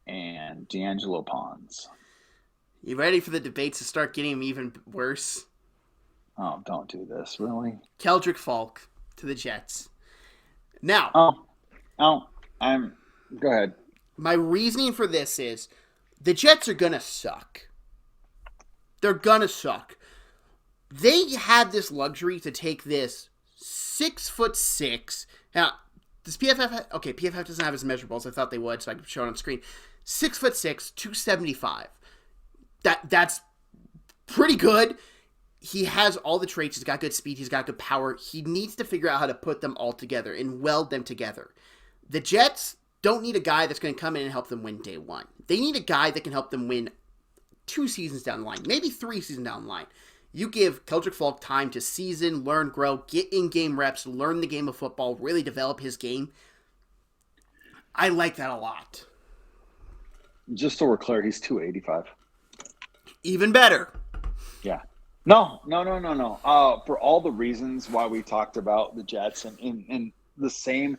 and D'Angelo Pons. You ready for the debates to start getting even worse? Oh, don't do this, really? Keldrick Falk to the Jets. Now, go ahead. My reasoning for this is the Jets are going to suck. They're going to suck. They had this luxury to take this 6'6". Now, does PFF? Okay, PFF doesn't have his measurables. I thought they would, so I could show it on screen. 6'6", 275. That's pretty good. He has all the traits. He's got good speed. He's got good power. He needs to figure out how to put them all together and weld them together. The Jets don't need a guy that's going to come in and help them win day one. They need a guy that can help them win 2 seasons down the line, maybe 3 seasons down the line. You give Keldrick Falk time to season, learn, grow, get in-game reps, learn the game of football, really develop his game. I like that a lot. Just so we're clear, he's 285. Even better. Yeah. No. For all the reasons why we talked about the Jets, and the same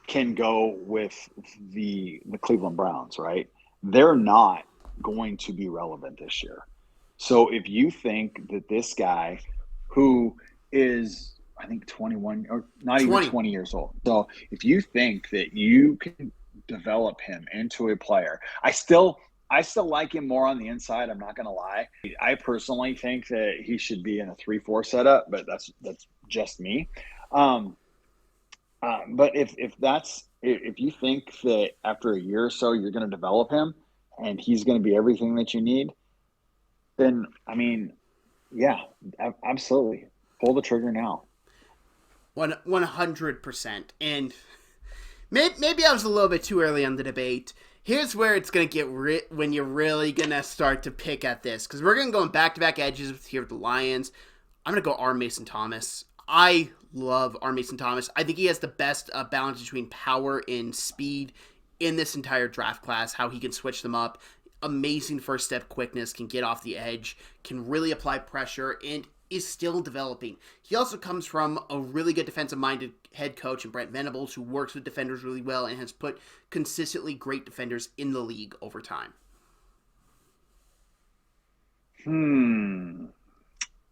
can go with the Cleveland Browns, right? They're not going to be relevant this year. So if you think that this guy, who is, I think, 21 or not even 20 years old, so if you think that you can develop him into a player, I still like him more on the inside. I'm not going to lie. I personally think that he should be in a 3-4 setup, but that's just me. But if you think that after a year or so you're going to develop him and he's going to be everything that you need, then yeah, absolutely, pull the trigger now. 100%. And maybe I was a little bit too early on the debate. Here's where it's going to get when you're really going to start to pick at this. Because we're going to go in back-to-back edges here with the Lions. I'm going to go R. Mason Thomas. I love R. Mason Thomas. I think he has the best balance between power and speed in this entire draft class. How he can switch them up. Amazing first-step quickness. Can get off the edge. Can really apply pressure. And is still developing. He also comes from a really good defensive-minded head coach in Brent Venables, who works with defenders really well and has put consistently great defenders in the league over time.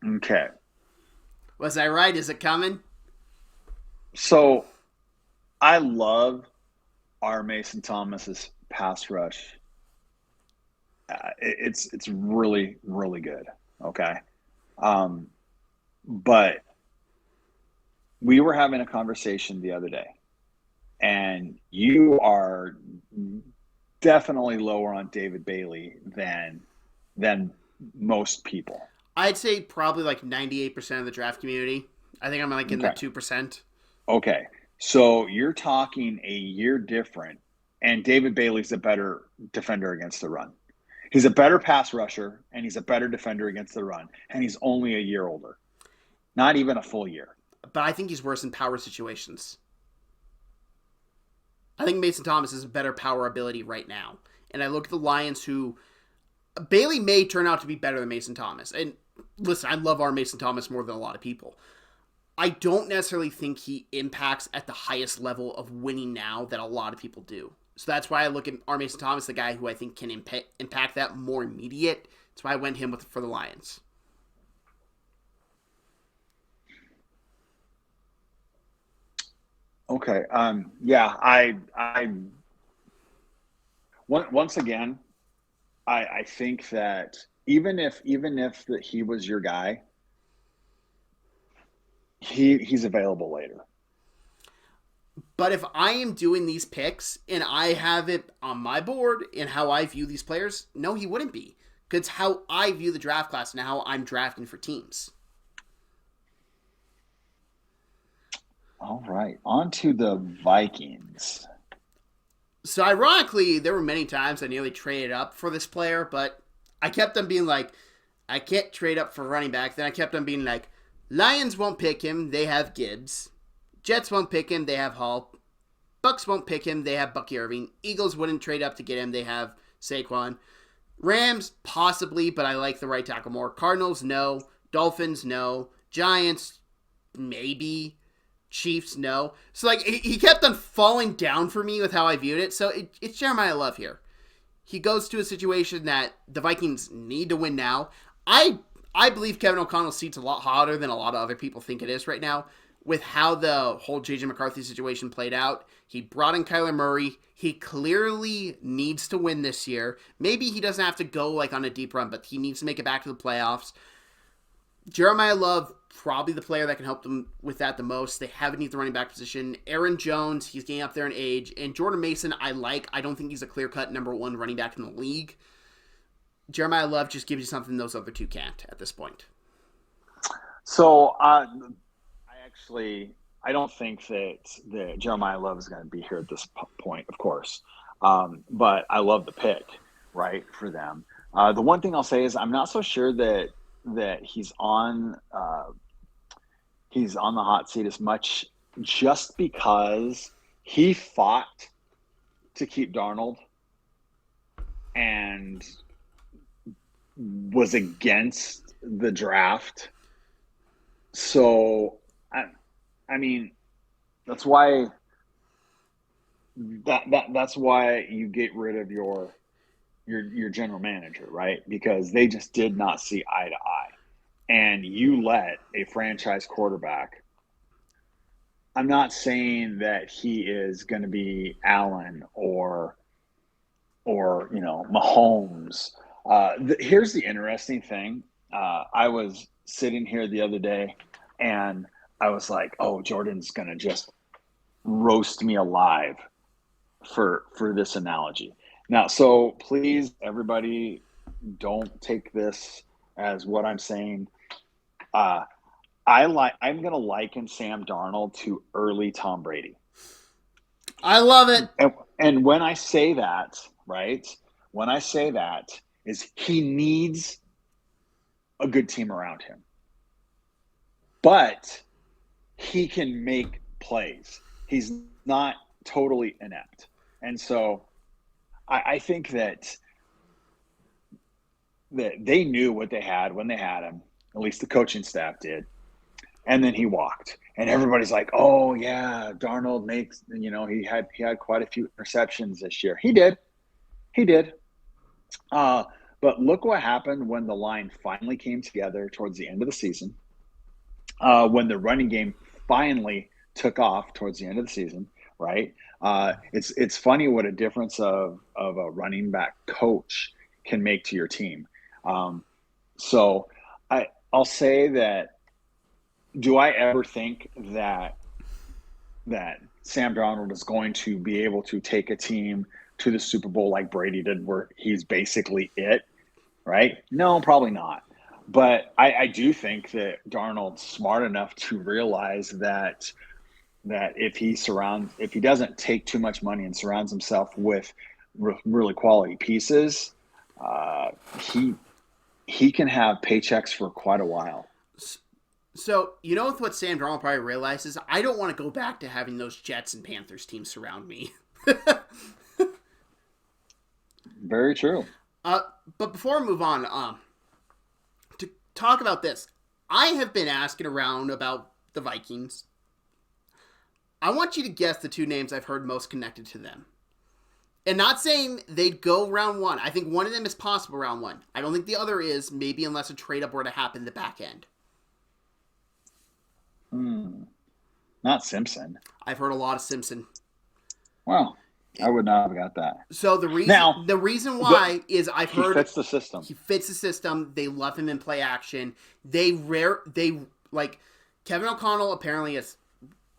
Okay. Was I right? Is it coming? So, I love R. Mason Thomas's pass rush. It's really, really good. Okay. But we were having a conversation the other day, and you are definitely lower on David Bailey than most people. I'd say probably like 98% of the draft community. I think I'm like in the 2%. Okay. So you're talking a year different, and David Bailey's a better defender against the run. He's a better pass rusher, and he's a better defender against the run, and he's only a year older. Not even a full year. But I think he's worse in power situations. I think Mason Thomas has a better power ability right now. and I look at the Lions, who Bailey may turn out to be better than Mason Thomas. And listen, I love our Mason Thomas more than a lot of people. I don't necessarily think he impacts at the highest level of winning now that a lot of people do. So that's why I look at our Mason Thomas, the guy who I think can impact that more immediate. That's why I went him for the Lions. Okay. Yeah. Once again, I think that even if that he was your guy, he's available later. But if I am doing these picks and I have it on my board and how I view these players, no, he wouldn't be. Because it's how I view the draft class and how I'm drafting for teams. All right. On to the Vikings. So ironically, there were many times I nearly traded up for this player, but I kept on being like, I can't trade up for running back. Then I kept on being like, Lions won't pick him. They have Gibbs. Jets won't pick him. They have Hall. Bucks won't pick him. They have Bucky Irving. Eagles wouldn't trade up to get him. They have Saquon. Rams, possibly, but I like the right tackle more. Cardinals, no. Dolphins, no. Giants, maybe. Chiefs, no. So, like, he kept on falling down for me with how I viewed it. So, it's Jeremiah Love here. He goes to a situation that the Vikings need to win now. I believe Kevin O'Connell's seat's a lot hotter than a lot of other people think it is right now. With how the whole J.J. McCarthy situation played out, he brought in Kyler Murray. He clearly needs to win this year. Maybe he doesn't have to go like on a deep run, but he needs to make it back to the playoffs. Jeremiah Love, probably the player that can help them with that the most. They haven't need the running back position. Aaron Jones, he's getting up there in age. And Jordan Mason, I like. I don't think he's a clear-cut number one running back in the league. Jeremiah Love just gives you something those other two can't at this point. So, I don't think that Jeremiah Love is going to be here at this point, of course. But I love the pick, right, for them. The one thing I'll say is I'm not so sure that he's on the hot seat as much, just because he fought to keep Darnold and was against the draft. So I mean, that's why that's why you get rid of your general manager, right? Because they just did not see eye to eye. And you let a franchise quarterback, I'm not saying that he is going to be Allen or Mahomes. Here's the interesting thing. I was sitting here the other day and I was like, oh, Jordan's going to just roast me alive for this analogy. Now, so please, everybody, don't take this as what I'm saying. I'm going to liken Sam Darnold to early Tom Brady. I love it. And when I say that, right, when I say that is he needs a good team around him. But he can make plays. He's not totally inept. And so I think that they knew what they had when they had him, at least the coaching staff did. And then he walked. And everybody's like, oh, yeah, Darnold makes, he had quite a few interceptions this year. He did. But look what happened when the line finally came together towards the end of the season. When the running game finally took off towards the end of the season, right? It's funny what a difference of a running back coach can make to your team. So I'll say that, do I ever think that Sam Darnold is going to be able to take a team to the Super Bowl like Brady did, where he's basically it, right? No, probably not. But I do think that Darnold's smart enough to realize that if he doesn't take too much money and surrounds himself with really quality pieces, he can have paychecks for quite a while. So, what Sam Darnold probably realizes? I don't want to go back to having those Jets and Panthers teams surround me. Very true. But before I move on, to talk about this, I have been asking around about the Vikings. I want you to guess the two names I've heard most connected to them. And not saying they'd go round one. I think one of them is possible round one. I don't think the other is, maybe unless a trade up were to happen in the back end. Not Simpson. I've heard a lot of Simpson. Well, I would not have got that. So the reason why is I've heard he fits the system. He fits the system. They love him in play action. They like Kevin O'Connell apparently has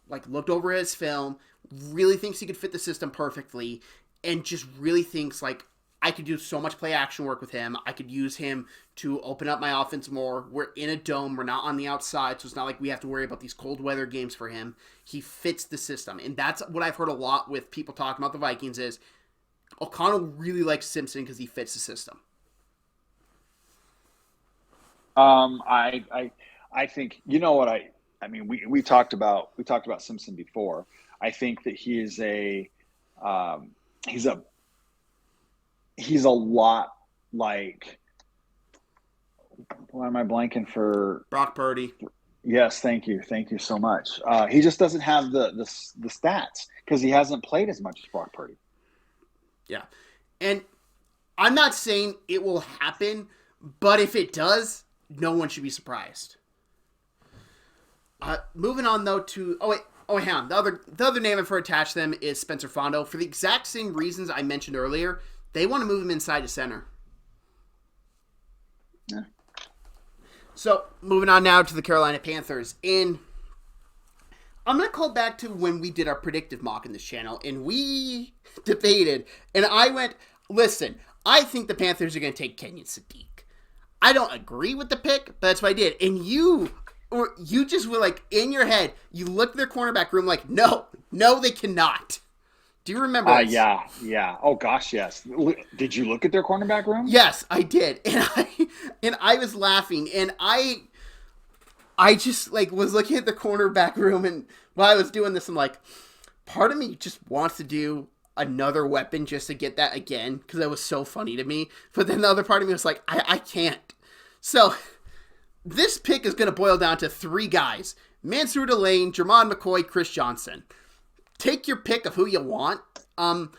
like looked over his film, really thinks he could fit the system perfectly, and just really thinks like I could do so much play action work with him. I could use him to open up my offense more. We're in a dome. We're not on the outside, so it's not like we have to worry about these cold weather games for him. He fits the system. And that's what I've heard a lot with people talking about the Vikings is O'Connell really likes Simpson because he fits the system. I think, you know what, I mean, we talked about Simpson before. I think that he is he's a lot like, why am I blanking for Brock Purdy? Yes, thank you so much. He just doesn't have the stats because he hasn't played as much as Brock Purdy. Yeah, and I'm not saying it will happen, but if it does, no one should be surprised. Moving on though to hang on. The other name I've heard attached to them is Spencer Fondo for the exact same reasons I mentioned earlier. They want to move him inside to center. Yeah. So, moving on now to the Carolina Panthers. I'm going to call back to when we did our predictive mock in this channel, and we debated, and I went, listen, I think the Panthers are going to take Kenyon Sadiq. I don't agree with the pick, but that's what I did. And you just were like, in your head, you looked at their cornerback room like, no, they cannot. Do you remember this? Yeah. Oh gosh, yes. Did you look at their cornerback room? Yes, I did. And I was laughing, and I just like was looking at the cornerback room, and while I was doing this, I'm like, part of me just wants to do another weapon just to get that again, because that was so funny to me. But then the other part of me was like, I can't. So this pick is going to boil down to three guys: Mansour Delane, Jermon McCoy, Chris Johnson. Take your pick of who you want. I'm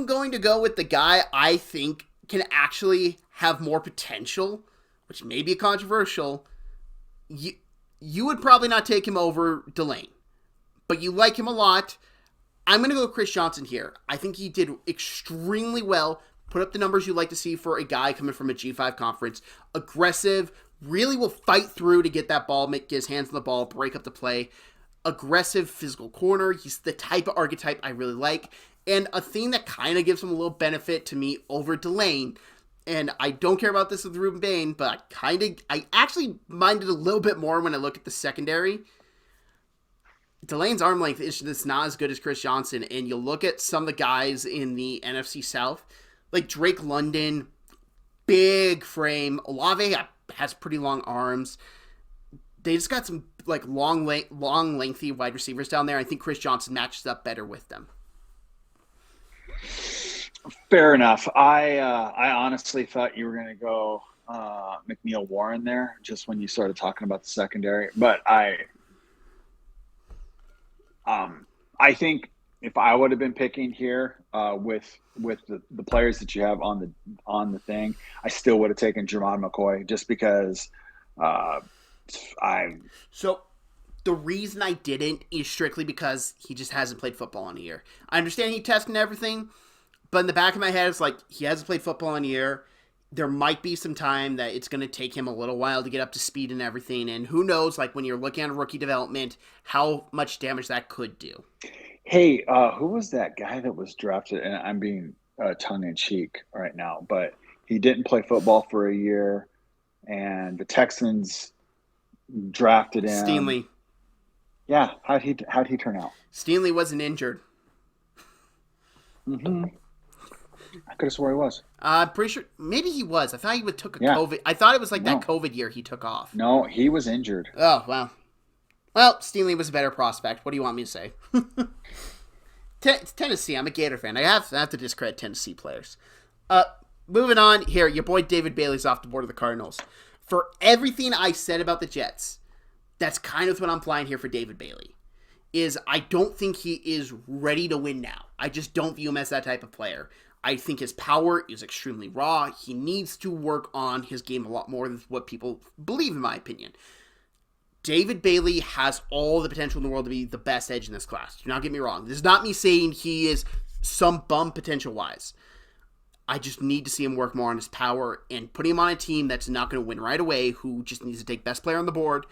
going to go with the guy I think can actually have more potential, which may be controversial. You would probably not take him over Delane, but you like him a lot. I'm going to go with Chris Johnson here. I think he did extremely well. Put up the numbers you like to see for a guy coming from a G5 conference. Aggressive, really will fight through to get that ball, get his hands on the ball, break up the play. Aggressive physical corner. He's the type of archetype I really like. And a thing that kind of gives him a little benefit to me over Delane. And I don't care about this with Ruben Bain, but I actually minded a little bit more when I look at the secondary. Delane's arm length is just not as good as Chris Johnson. And you look at some of the guys in the NFC South, like Drake London, big frame. Olave has pretty long arms. They just got some like long, lengthy wide receivers down there. I think Chris Johnson matches up better with them. Fair enough. I honestly thought you were going to go McNeil Warren there just when you started talking about the secondary. But I think if I would have been picking here with the players that you have on the thing, I still would have taken Jermon McCoy just because. So the reason I didn't is strictly because he just hasn't played football in a year. I understand he tested and everything, but in the back of my head, it's like he hasn't played football in a year. There might be some time that it's going to take him a little while to get up to speed and everything. And who knows, like when you're looking at rookie development, how much damage that could do. Hey, who was that guy that was drafted? And I'm being tongue-in-cheek right now, but he didn't play football for a year, and the Texans drafted him. Stingley. Yeah, how'd he turn out? Stingley wasn't injured. Mm-hmm. I could have swore he was. I'm pretty sure. Maybe he was. I thought he took a COVID. I thought it was like that COVID year he took off. No, he was injured. Oh, wow. Well, Stingley was a better prospect. What do you want me to say? It's Tennessee. I'm a Gator fan. I have to discredit Tennessee players. Uh, Moving on here, your boy David Bailey's off the board of the Cardinals. For everything I said about the Jets, that's kind of what I'm flying here for David Bailey. Is I don't think he is ready to win now. I just don't view him as that type of player. I think his power is extremely raw. He needs to work on his game a lot more than what people believe, in my opinion. David Bailey has all the potential in the world to be the best edge in this class. Do not get me wrong. This is not me saying he is some bum potential-wise. I just need to see him work more on his power, and putting him on a team that's not going to win right away, who just needs to take best player on the board,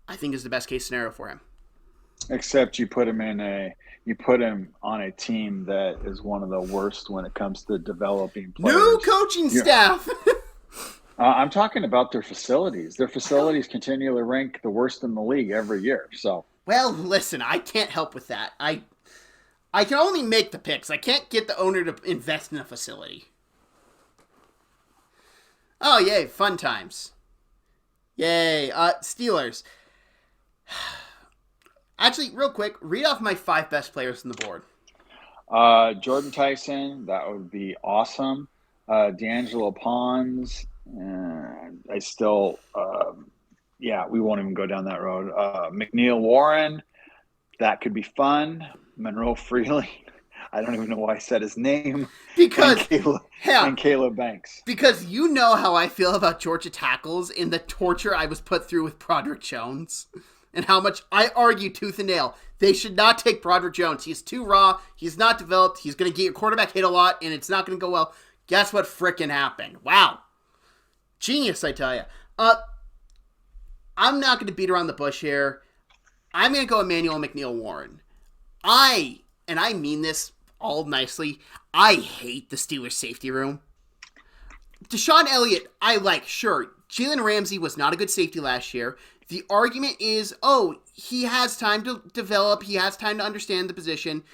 I think is the best case scenario for him. Except you put him on a team that is one of the worst when it comes to developing players. New coaching staff. I'm talking about their facilities. Their facilities continually rank the worst in the league every year. So, well, listen, I can't help with that. I can only make the picks. I can't get the owner to invest in a facility. Oh, yay, fun times. Yay, Steelers. Actually, real quick, read off my 5 best players on the board. Jordan Tyson, that would be awesome. D'Angelo Pons, I still, we won't even go down that road. McNeil Warren, that could be fun. Monroe Freeling, I don't even know why I said his name. Because and Caleb Banks. Because you know how I feel about Georgia tackles and the torture I was put through with Broderick Jones. And how much I argue tooth and nail. They should not take Broderick Jones. He's too raw. He's not developed. He's going to get your quarterback hit a lot, and it's not going to go well. Guess what frickin' happened? Wow. Genius, I tell you. I'm not going to beat around the bush here. I'm going to go Emmanuel McNeil Warren. And I mean this all nicely, I hate the Steelers safety room. Deshaun Elliott, I like, sure. Jalen Ramsey was not a good safety last year. The argument is, he has time to develop. He has time to understand the position.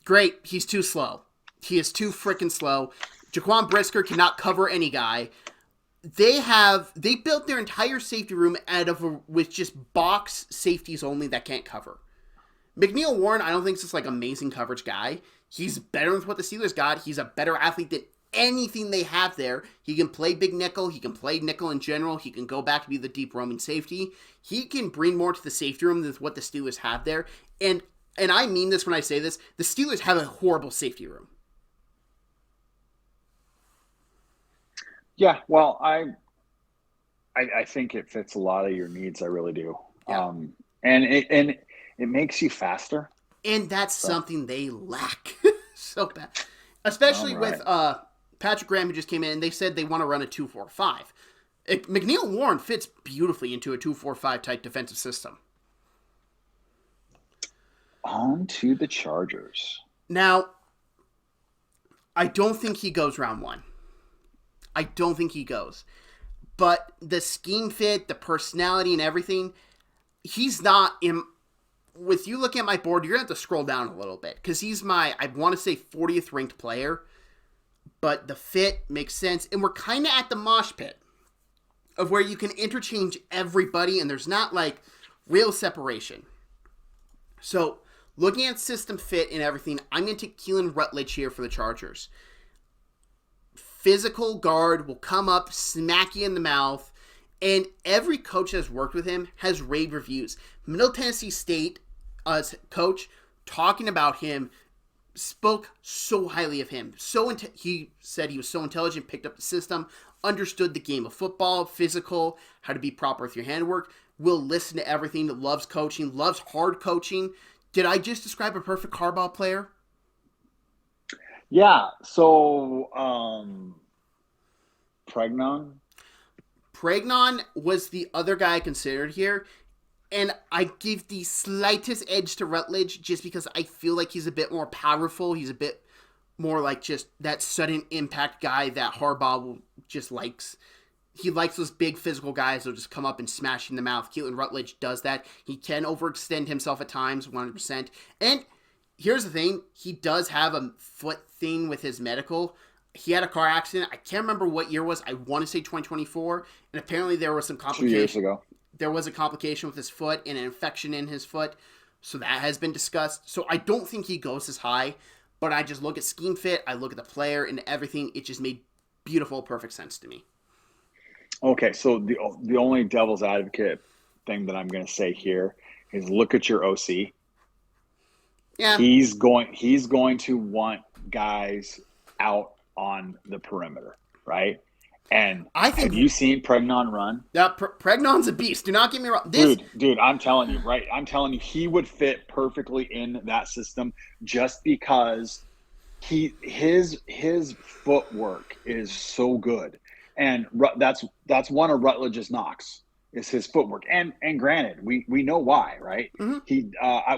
Great. He's too slow. He is too freaking slow. Jaquan Brisker cannot cover any guy. They built their entire safety room with just box safeties only that can't cover. McNeil Warren, I don't think is just like amazing coverage guy. He's better than what the Steelers got. He's a better athlete than anything they have there. He can play big nickel. He can play nickel in general. He can go back to be the deep roaming safety. He can bring more to the safety room than what the Steelers have there. And I mean this when I say this. The Steelers have a horrible safety room. Yeah, well, I think it fits a lot of your needs. I really do. Yeah. And it makes you faster. And that's something they lack so bad. Especially with Patrick Graham, who just came in, and they said they want to run a 2-4-5. McNeil Warren fits beautifully into a 2-4-5 type defensive system. On to the Chargers. Now, I don't think he goes round 1. I don't think he goes. But the scheme fit, the personality, and everything, he's not in. With you looking at my board, you're going to have to scroll down a little bit. Because he's my, I want to say, 40th ranked player. But the fit makes sense. And we're kind of at the mosh pit of where you can interchange everybody. And there's not, like, real separation. So, looking at system fit and everything, I'm going to take Keelan Rutledge here for the Chargers. Physical guard, will come up, smack you in the mouth. And every coach that's worked with him has rave reviews. Middle Tennessee State coach talking about him spoke so highly of him. He said he was so intelligent, picked up the system, understood the game of football, physical, how to be proper with your handwork, will listen to everything, loves coaching, loves hard coaching. Did I just describe a perfect Harbaugh player? Yeah, so Pregnon was the other guy I considered here, and I give the slightest edge to Rutledge just because I feel like he's a bit more powerful. He's a bit more like just that sudden impact guy that Harbaugh just likes. He likes those big physical guys that'll just come up and smash in the mouth. Keelan Rutledge does that. He can overextend himself at times, 100%. And here's the thing. He does have a foot thing with his medical. He had a car accident. I can't remember what year it was. I want to say 2024. And apparently there was some complication. 2 years ago. There was a complication with his foot and an infection in his foot. So that has been discussed. So I don't think he goes as high. But I just look at scheme fit, I look at the player and everything. It just made beautiful, perfect sense to me. Okay, so the only devil's advocate thing that I'm going to say here is look at your OC. Yeah. He's going to want guys out on the perimeter, right? And I think, have you seen Pregnon run? Pregnon's a beast. Do not get me wrong. Dude, I'm telling you, right? I'm telling you, he would fit perfectly in that system just because his footwork is so good, and that's one of Rutledge's knocks is his footwork. And granted, we know why, right? Mm-hmm. He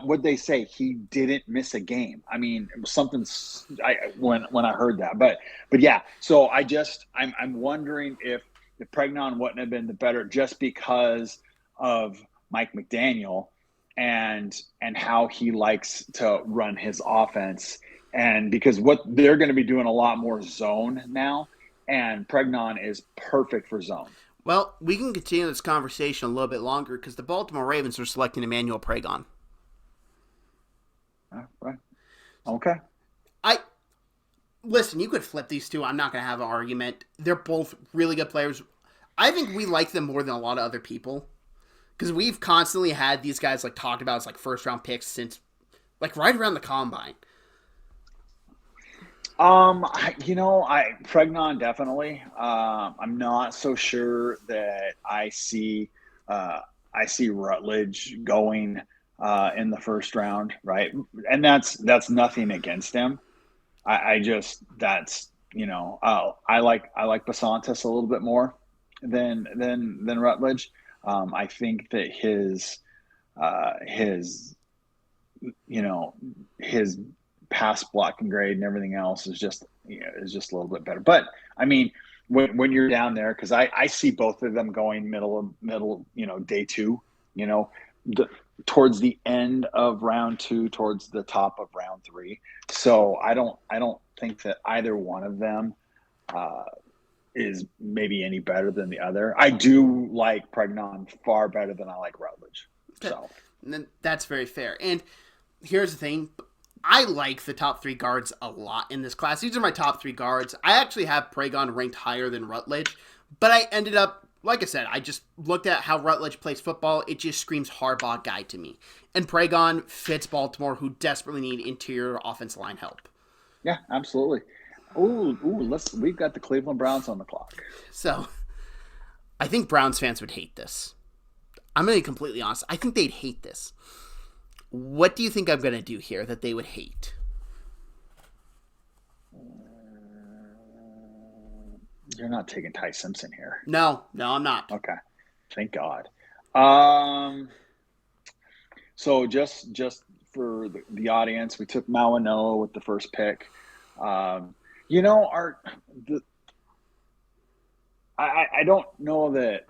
what they say, he didn't miss a game. I mean, it was something when I heard that, but yeah. So I'm wondering if Pregnon wouldn't have been the better just because of Mike McDaniel and how he likes to run his offense. And because what they're going to be doing a lot more zone now, and Pregnon is perfect for zone. Well, we can continue this conversation a little bit longer because the Baltimore Ravens are selecting Emmanuel Pregon. Right. Okay. Listen, you could flip these two. I'm not going to have an argument. They're both really good players. I think we like them more than a lot of other people because we've constantly had these guys like talked about as like first round picks since like right around the combine. Pregnon definitely. I'm not so sure that I see Rutledge going in the first round, right? And that's nothing against him. I like Basantis a little bit more than Rutledge. I think that his pass blocking grade and everything else is just a little bit better. But I mean, when you're down there, because I see both of them going middle, day two, towards the end of round two, towards the top of round three. So I don't think that either one of them is maybe any better than the other. I do like Pregnon far better than I like Rutledge. So and that's very fair. And here's the thing. I like the top three guards a lot in this class. These are my top three guards. I actually have Pregon ranked higher than Rutledge, but I ended up, like I said, I just looked at how Rutledge plays football. It just screams Harbaugh guy to me. And Pregon fits Baltimore, who desperately need interior offense line help. Yeah, absolutely. We've got the Cleveland Browns on the clock. So, I think Browns fans would hate this. I'm going to be completely honest. I think they'd hate this. What do you think I'm going to do here that they would hate? You're not taking Ty Simpson here. No, I'm not. Okay. Thank God. So just for the audience, we took Mawanoa with the first pick. I don't know that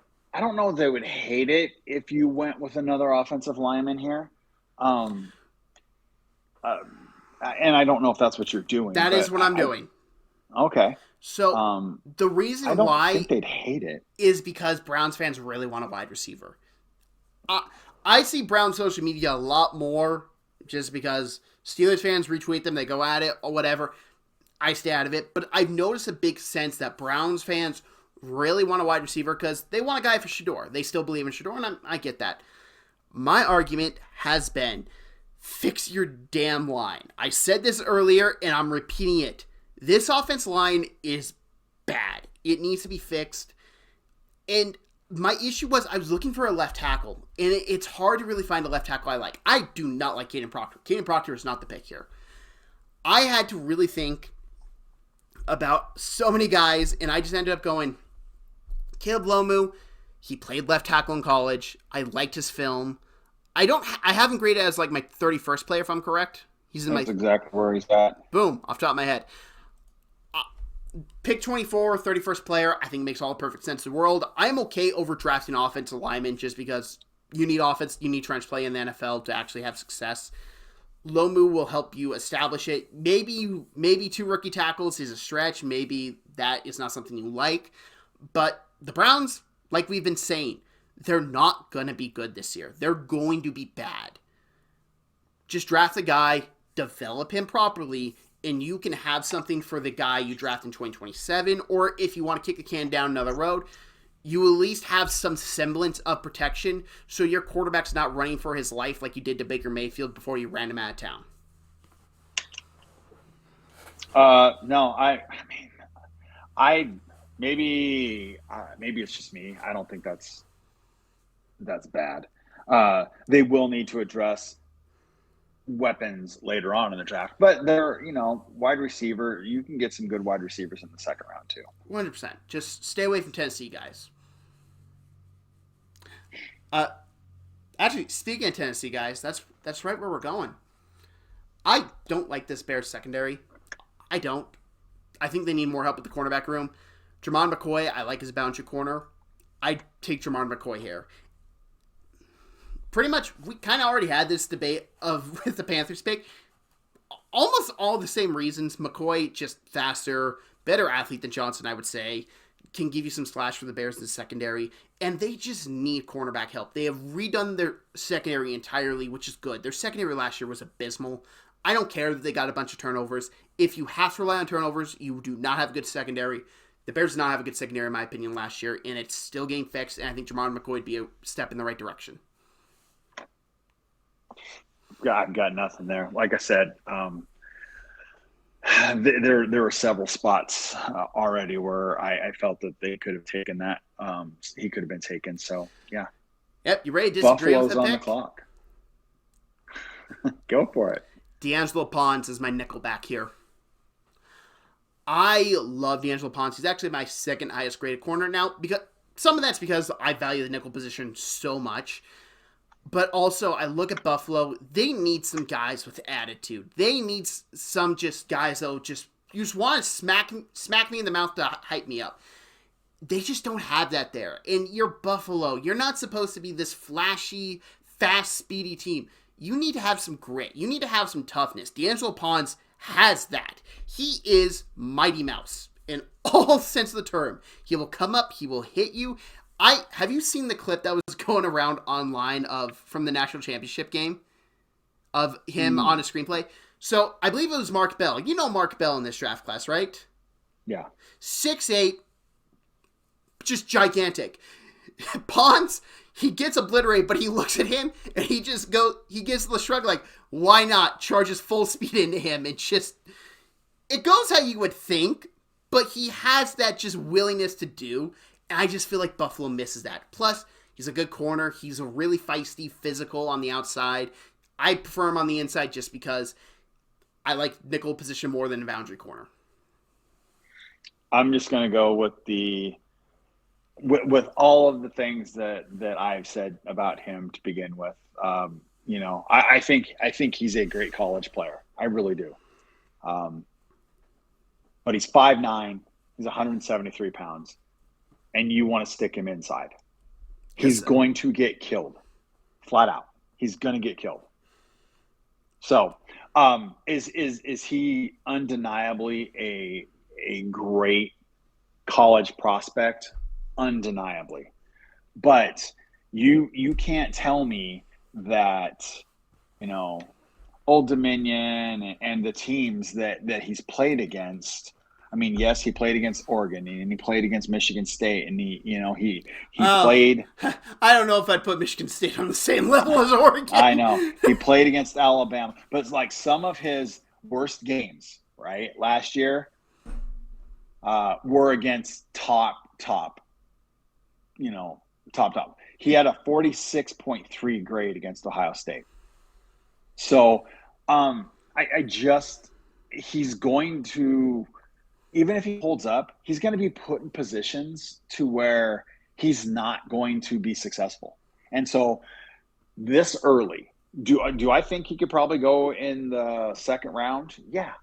they would hate it if you went with another offensive lineman here. And I don't know if that's what you're doing. That is what I'm doing. Okay. So the reason why I think they'd hate it is because Browns fans really want a wide receiver. I see Browns social media a lot more just because Steelers fans retweet them, they go at it or whatever. I stay out of it, but I've noticed a big sense that Browns fans really want a wide receiver because they want a guy for Shedeur. They still believe in Shedeur, and I get that. My argument has been, fix your damn line. I said this earlier, and I'm repeating it. This offense line is bad. It needs to be fixed. And my issue was I was looking for a left tackle, and it's hard to really find a left tackle I like. I do not like Caden Proctor. Caden Proctor is not the pick here. I had to really think about so many guys, and I just ended up going, Caleb Lomu. He played left tackle in college. I liked his film. I haven't graded as like my 31st player, if I'm correct. That's exactly where he's at. Boom, off the top of my head. Pick 24, 31st player, I think makes all the perfect sense in the world. I'm okay overdrafting offensive linemen just because you need offense, you need trench play in the NFL to actually have success. Lomu will help you establish it. Maybe 2 rookie tackles is a stretch. Maybe that is not something you like. But the Browns, like we've been saying, they're not going to be good this year. They're going to be bad. Just draft a guy, develop him properly, and you can have something for the guy you draft in 2027, or if you want to kick the can down another road, you at least have some semblance of protection so your quarterback's not running for his life like you did to Baker Mayfield before you ran him out of town. No, I mean, I maybe it's just me. I don't think that's bad. They will need to address weapons later on in the draft, but they're wide receiver. You can get some good wide receivers in the second round too. 100%. Just stay away from Tennessee guys. Actually, speaking of Tennessee guys, that's right where we're going. I don't like this Bears secondary. I don't. I think they need more help at the cornerback room. Jermon McCoy, I like his boundary corner. I'd take Jermon McCoy here. Pretty much, we kind of already had this debate with the Panthers pick. Almost all the same reasons. McCoy, just faster, better athlete than Johnson, I would say. Can give you some slash for the Bears in the secondary. And they just need cornerback help. They have redone their secondary entirely, which is good. Their secondary last year was abysmal. I don't care that they got a bunch of turnovers. If you have to rely on turnovers, you do not have a good secondary. The Bears did not have a good secondary, in my opinion, last year, and it's still getting fixed, and I think Jermon McCoy would be a step in the right direction. Yeah, I've got nothing there. Like I said, there were several spots already where I felt that they could have taken that. He could have been taken. So, yeah. Yep, you ready to disagree with the pick? Buffalo's on the clock. Go for it. D'Angelo Ponce is my nickel back here. I love D'Angelo Ponce. He's actually my second highest graded corner now. Because some of that's because I value the nickel position so much. But also, I look at Buffalo. They need some guys with attitude. They need some just guys that you just want to smack me in the mouth to hype me up. They just don't have that there. And you're Buffalo. You're not supposed to be this flashy, fast, speedy team. You need to have some grit. You need to have some toughness. D'Angelo Ponce has that. He is Mighty Mouse in all sense of the term. He will come up. He will hit you. Have you seen the clip that was going around online from the national championship game of him on a screenplay? So I believe it was Mark Bell. You know Mark Bell in this draft class, right? Yeah. 6'8", just gigantic. Ponce, he gets obliterated, but he looks at him and he gives the shrug like, why not? Charges full speed into him and it goes how you would think, but he has that just willingness to do. And I just feel like Buffalo misses that. Plus, he's a good corner. He's a really feisty, physical on the outside. I prefer him on the inside just because I like nickel position more than a boundary corner. I'm just going to go with with all of the things that I've said about him to begin with. I think he's a great college player. I really do. But he's 5'9". He's 173 pounds. And you want to stick him inside. He's going to get killed. Flat out. He's going to get killed. So, is he undeniably a great college prospect? Undeniably. But you can't tell me that, Old Dominion and the teams that he's played against. I mean, yes, he played against Oregon and he played against Michigan State, and he played. I don't know if I'd put Michigan State on the same level as Oregon. I know he played against Alabama, but it's like some of his worst games, right? Last year, were against top. He had a 46.3 grade against Ohio State. So, he's going to. Even if he holds up, he's going to be put in positions to where he's not going to be successful. And so this early, do I think he could probably go in the second round? Yeah.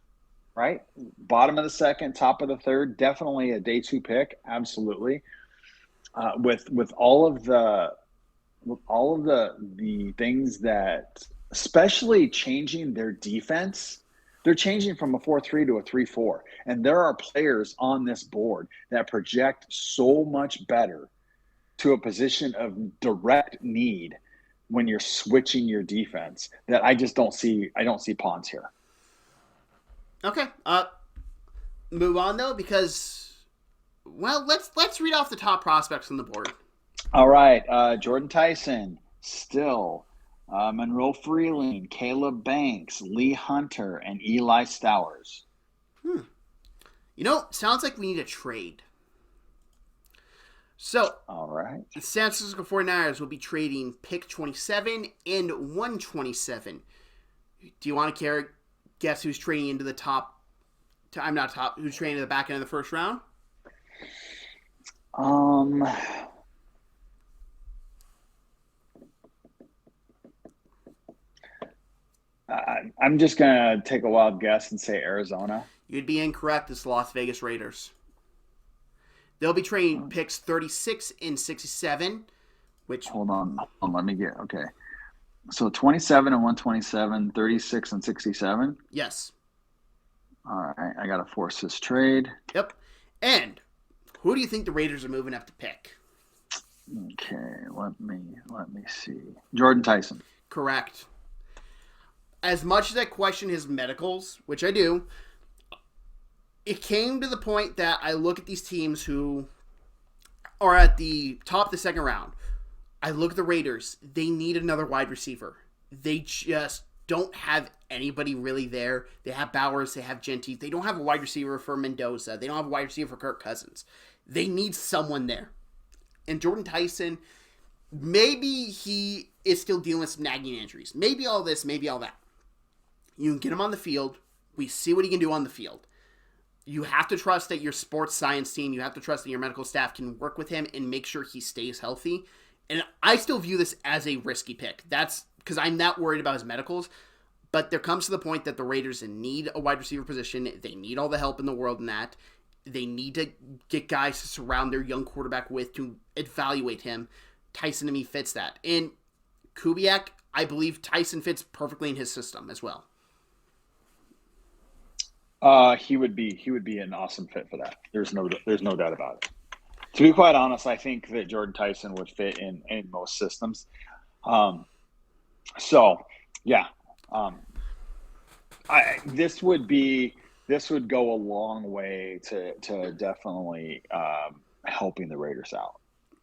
Right. Bottom of the second, top of the third, definitely a day 2 pick. Absolutely. With all of the things that, especially changing their defense, they're changing from a 4-3 to a 3-4. And there are players on this board that project so much better to a position of direct need when you're switching your defense that I don't see Ponce here. Okay. Move on though, because let's read off the top prospects on the board. All right, Jordan Tyson, still. Monroe Freeling, Caleb Banks, Lee Hunter, and Eli Stowers. Sounds like we need a trade. So, all right, the San Francisco 49ers will be trading pick 27 and 127. Do you want to guess who's trading into the top? I'm not top. Who's trading to the back end of the first round? I'm just gonna take a wild guess and say Arizona. You'd be incorrect. It's the Las Vegas Raiders. They'll be trading picks 36 and 67, which... Hold on, let me get... Okay. So 27 and 127, 36 and 67? Yes. All right, I got to force this trade. Yep. And who do you think the Raiders are moving up to pick? Okay, let me see. Jordan Tyson. Correct. As much as I question his medicals, which I do, it came to the point that I look at these teams who are at the top of the second round. I look at the Raiders. They need another wide receiver. They just don't have anybody really there. They have Bowers. They have Genty. They don't have a wide receiver for Mendoza. They don't have a wide receiver for Kirk Cousins. They need someone there. And Jordan Tyson, maybe he is still dealing with some nagging injuries. Maybe all this, maybe all that. You can get him on the field. We see what he can do on the field. You have to trust that your sports science team, you have to trust that your medical staff can work with him and make sure he stays healthy. And I still view this as a risky pick. That's because I'm not worried about his medicals. But there comes to the point that the Raiders need a wide receiver position. They need all the help in the world in that. They need to get guys to surround their young quarterback with to evaluate him. Tyson, to me, fits that. And Kubiak, I believe Tyson fits perfectly in his system as well. He would be an awesome fit for that. There's no doubt about it. To be quite honest, I think that Jordan Tyson would fit in most systems. This would go a long way to definitely helping the Raiders out.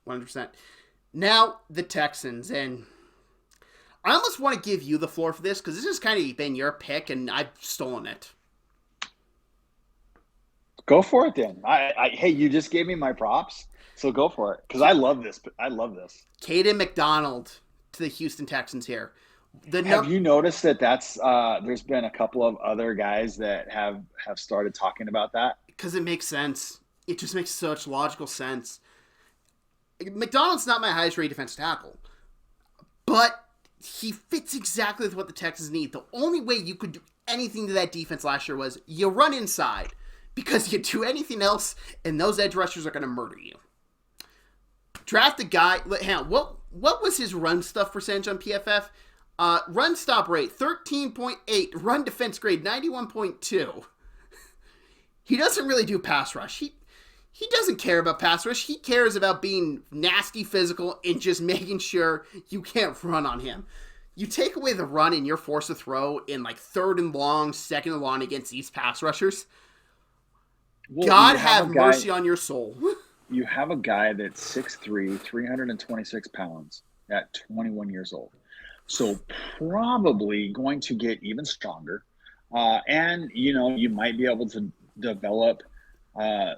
100%. Now the Texans, and I almost want to give you the floor for this because this has kind of been your pick, and I've stolen it. Go for it then. Hey, you just gave me my props, so go for it because I love this. Caden McDonald to the Houston Texans here. Have you noticed that's there's been a couple of other guys that have started talking about that? Because it makes sense. It just makes such logical sense. McDonald's not my highest rated defensive tackle, but he fits exactly with what the Texans need. The only way you could do anything to that defense last year was you run inside. Because you do anything else, and those edge rushers are going to murder you. Draft a guy. Hang on, what was his run stuff percentage on PFF? Run stop rate 13.8. Run defense grade 91.2. He doesn't really do pass rush. He doesn't care about pass rush. He cares about being nasty physical and just making sure you can't run on him. You take away the run and you're forced to throw in like third and long, second and long against these pass rushers. Well, God have mercy on your soul. You have a guy that's 6'3", 326 pounds at 21 years old. So probably going to get even stronger. And, you might be able to develop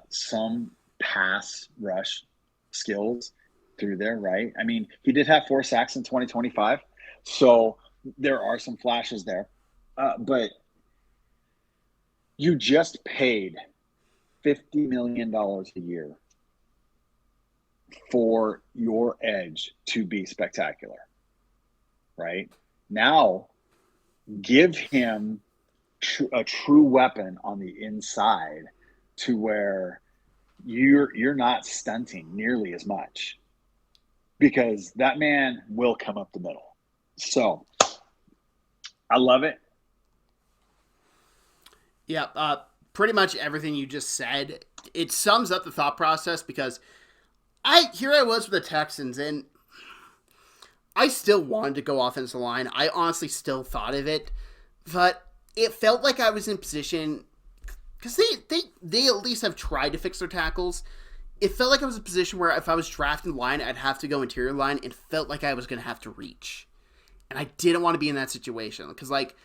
some pass rush skills through there, right? I mean, he did have 4 sacks in 2025. So there are some flashes there. But you just paid $50 million a year for your edge to be spectacular, right? Now, give him a true weapon on the inside to where you're not stunting nearly as much because that man will come up the middle. So, I love it. Yeah, pretty much everything you just said, it sums up the thought process because I was with the Texans and I still wanted to go offensive line. I honestly still thought of it, but it felt like I was in position because they at least have tried to fix their tackles. It felt like it was a position where if I was drafting line, I'd have to go interior line. It felt like I was going to have to reach. And I didn't want to be in that situation. Because, like,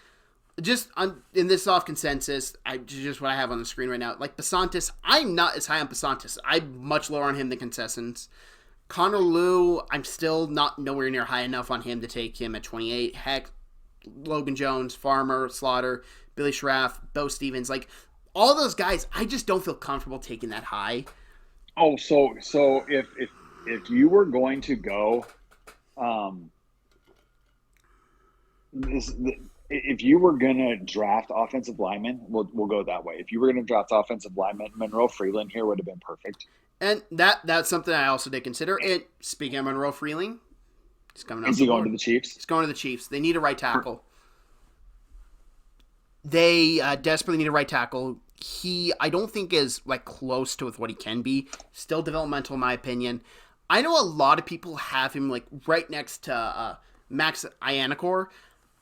just in this soft consensus, just what I have on the screen right now, like, Basantis, I'm not as high on Basantis. I'm much lower on him than Concessons. Connor Liu, I'm still not nowhere near high enough on him to take him at 28. Heck, Logan Jones, Farmer, Slaughter, Billy Schraff, Bo Stevens, like, all those guys, I just don't feel comfortable taking that high. Oh, so if you were going to go, if you were gonna draft offensive linemen, we'll go that way. If you were gonna draft offensive linemen, Monroe Freeland here would have been perfect. And that's something I also did consider. And speaking of Monroe Freeling, he's coming out. Is he going to the Chiefs? He's going to the Chiefs. They need a right tackle. They desperately need a right tackle. I don't think is like close to what he can be. Still developmental in my opinion. I know a lot of people have him like right next to Max Ianacor.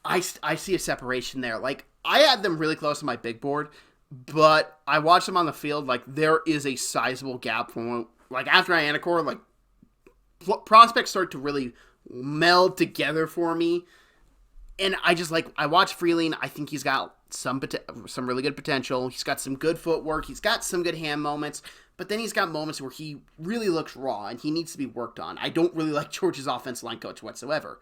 I see a separation there. Like I had them really close to my big board, but I watched them on the field. Like there is a sizable gap from like after Ianacor, like prospects start to really meld together for me. And I watch Freeling. I think he's got some really good potential. He's got some good footwork. He's got some good hand moments. But then he's got moments where he really looks raw and he needs to be worked on. I don't really like Georgia's offensive line coach whatsoever.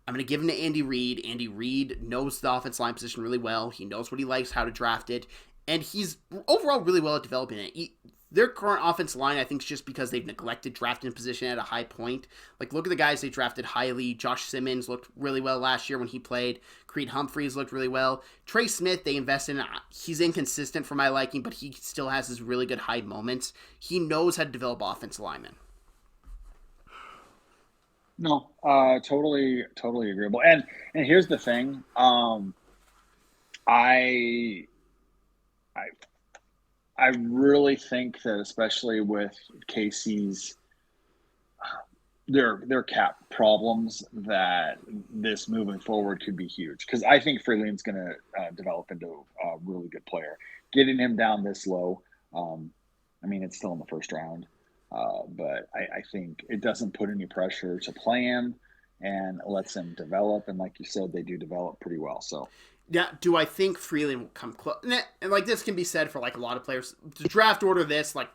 I'm going to give him to Andy Reid. Andy Reid knows the offensive line position really well. He knows what he likes, how to draft it. And he's overall really well at developing it. Their current offensive line, I think, is just because they've neglected drafting position at a high point. Like, look at the guys they drafted highly. Josh Simmons looked really well last year when he played. Creed Humphreys looked really well. Trey Smith, they invested in. He's inconsistent for my liking, but he still has his really good high moments. He knows how to develop offensive linemen. No, totally agreeable. And here's the thing. I really think that especially with KC's their cap problems, that this moving forward could be huge. Because I think Freeland's going to develop into a really good player. Getting him down this low, I mean, it's still in the first round. But I think it doesn't put any pressure to play him and lets him develop. And like you said, they do develop pretty well. So. Yeah, do I think Freeland will come close? And like this can be said for like a lot of players. The draft order this, like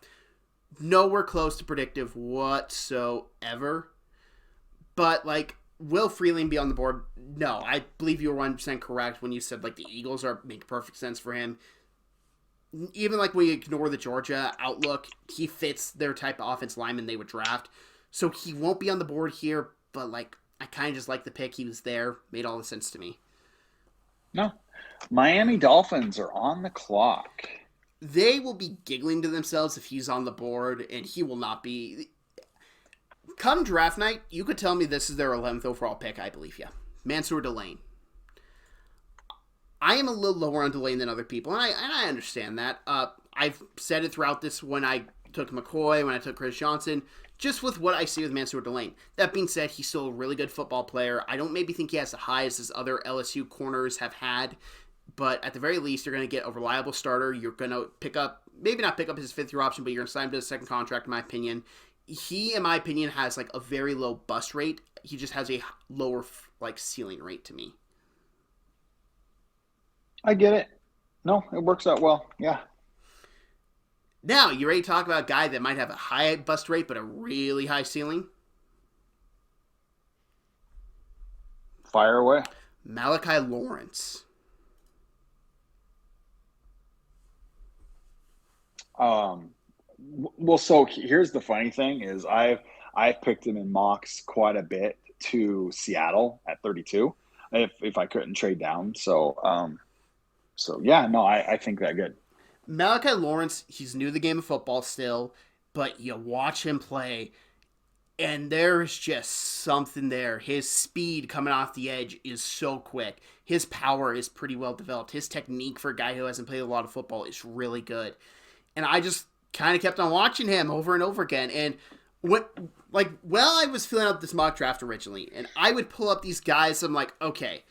nowhere close to predictive whatsoever. But like, will Freeland be on the board? No, I believe you were 100% correct when you said like the Eagles make perfect sense for him. Even like when you ignore the Georgia outlook, he fits their type of offense lineman they would draft. So he won't be on the board here, but like I kind of just like the pick. He was there, made all the sense to me. No. Miami Dolphins are on the clock. They will be giggling to themselves if he's on the board, and he will not be. Come draft night, you could tell me this is their 11th overall pick, I believe you. Mansour Delane. I am a little lower on Delane than other people, and I understand that. I've said it throughout this when I took McCoy, when I took Chris Johnson, just with what I see with Mansour Delane. That being said, he's still a really good football player. I don't maybe think he has the high as his other LSU corners have had, but at the very least, you're going to get a reliable starter. You're going to maybe not pick up his fifth-year option, but you're going to sign him to a second contract, in my opinion. He, in my opinion, has like a very low bust rate. He just has a lower like ceiling rate to me. I get it. No, it works out well. Yeah. Now, you ready to talk about a guy that might have a high bust rate but a really high ceiling? Fire away. Malachi Lawrence. Well, so here's the funny thing is I've picked him in mocks quite a bit to Seattle at 32 if I couldn't trade down. So yeah, no, I think that good. Malachi Lawrence, he's new to the game of football still, but you watch him play, and there's just something there. His speed coming off the edge is so quick. His power is pretty well developed. His technique for a guy who hasn't played a lot of football is really good. And I just kind of kept on watching him over and over again. And I was filling out this mock draft originally, and I would pull up these guys. I'm like, okay,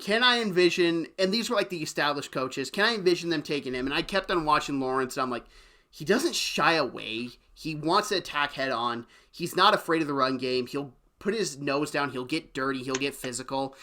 can I envision, and these were like the established coaches, can I envision them taking him? And I kept on watching Lawrence, and I'm like, he doesn't shy away. He wants to attack head on. He's not afraid of the run game. He'll put his nose down. He'll get dirty. He'll get physical.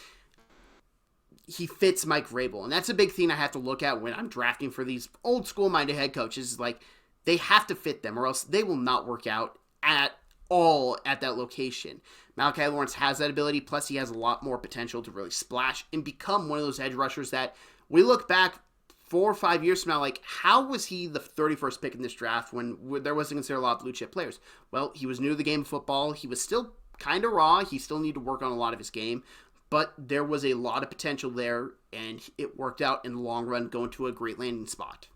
He fits Mike Vrabel. And that's a big thing I have to look at when I'm drafting for these old school minded head coaches. Is like, they have to fit them or else they will not work out at all at that location. Malachi Lawrence has that ability. Plus, he has a lot more potential to really splash and become one of those edge rushers that we look back 4 or 5 years from now, like, how was he the 31st pick in this draft when there wasn't considered a lot of blue chip players? Well, he was new to the game of football. He was still kind of raw. He still needed to work on a lot of his game, but there was a lot of potential there, and it worked out in the long run, going to a great landing spot.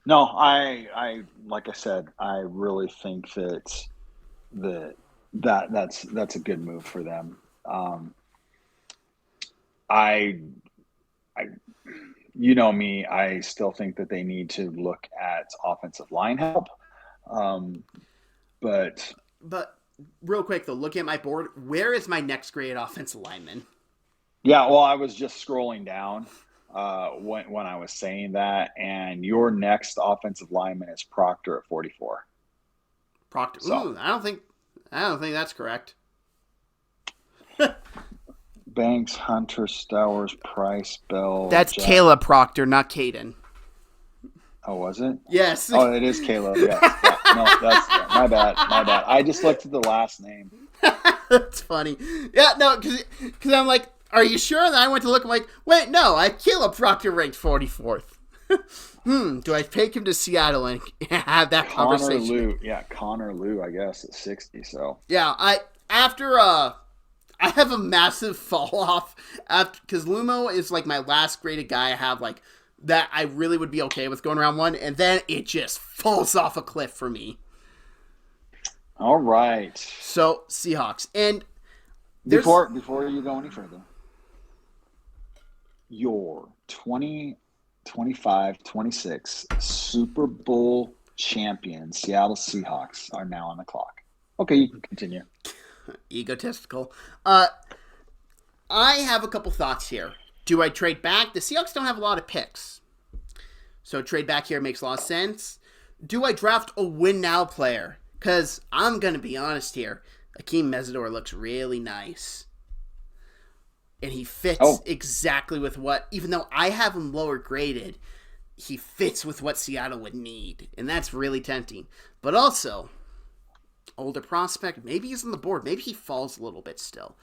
No, I like I said, I really think that's a good move for them. I you know me, I still think that they need to look at offensive line help. But real quick though, looking at my board, where is my next great offensive lineman? Yeah, well, I was just scrolling down when I was saying that, and your next offensive lineman is Proctor at 44. Proctor. So, ooh, I don't think that's correct. Banks, Hunter, Stowers, Price, Bell. That's Jack. Caleb Proctor, not Caden. Oh, was it? Yes. Oh, it is Caleb. Yes. Yeah. No, that's my bad. My bad. I just looked at the last name. That's funny. Yeah, no, because I'm like, are you sure? And I went to look. I'm like, wait, no, Caleb Proctor ranked 44th. Do I take him to Seattle and have that conversation? Connor Liu, I guess, at 60. So yeah, I have a massive fall off after, because Lumo is like my last graded guy I have like that I really would be okay with going round 1, and then it just falls off a cliff for me. All right. So Seahawks, and before you go any further, your 2025-26 Super Bowl champion Seattle Seahawks are now on the clock. Okay, you can continue. Egotistical. I have a couple thoughts here. Do I trade back? The Seahawks don't have a lot of picks, so trade back here makes a lot of sense. Do I draft a win now player? Because I'm going to be honest here. Akeem Mesidor looks really nice. And he fits exactly with what, even though I have him lower graded, he fits with what Seattle would need. And that's really tempting. But also, older prospect, maybe he's on the board. Maybe he falls a little bit still.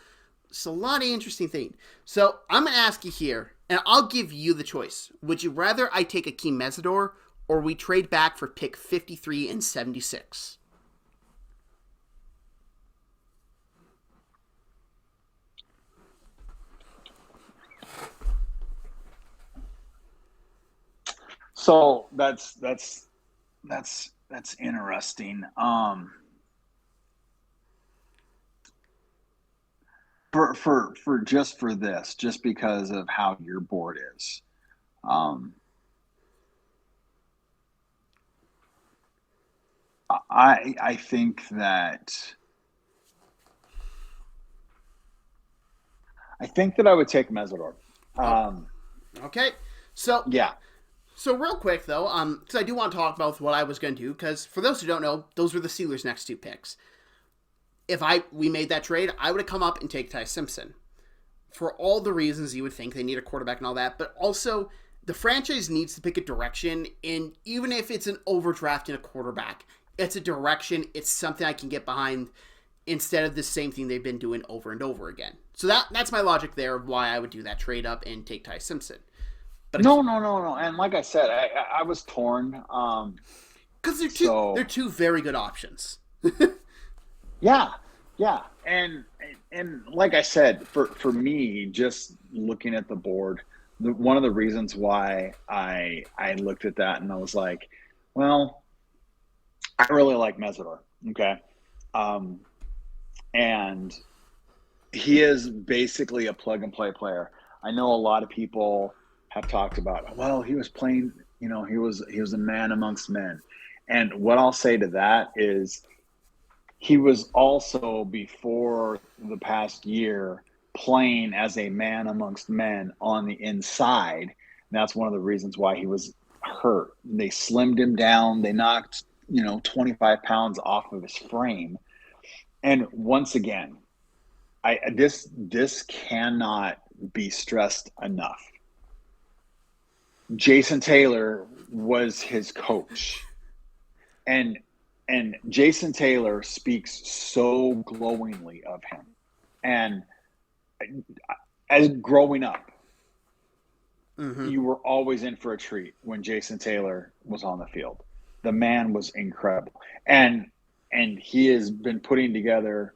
It's a lot of interesting things. So I'm going to ask you here, and I'll give you the choice. Would you rather I take Akeem Mesidor, or we trade back for pick 53 and 76? So that's interesting. For just because of how your board is, I think that I would take Mesidor. Okay, so yeah. So real quick though, because I do want to talk about what I was going to do, because for those who don't know, those were the Steelers' next 2 picks. If we made that trade, I would have come up and take Ty Simpson. For all the reasons you would think, they need a quarterback and all that, but also the franchise needs to pick a direction, and even if it's an overdrafting a quarterback, it's a direction, it's something I can get behind instead of the same thing they've been doing over and over again. So that's my logic there of why I would do that trade up and take Ty Simpson. But no. And like I said, I was torn. Because they're two very good options. Yeah. And like I said, for me, just looking at the board, one of the reasons why I looked at that and I was like, well, I really like Mesidor. Okay. And he is basically a plug and play player. I know a lot of people have talked about, well, he was playing, he was a man amongst men. And what I'll say to that is he was also, before the past year, playing as a man amongst men on the inside. And that's one of the reasons why he was hurt. They slimmed him down. They knocked, 25 pounds off of his frame. And once again, this cannot be stressed enough. Jason Taylor was his coach. And Jason Taylor speaks so glowingly of him. And as growing up, you were always in for a treat when Jason Taylor was on the field. The man was incredible. And he has been putting together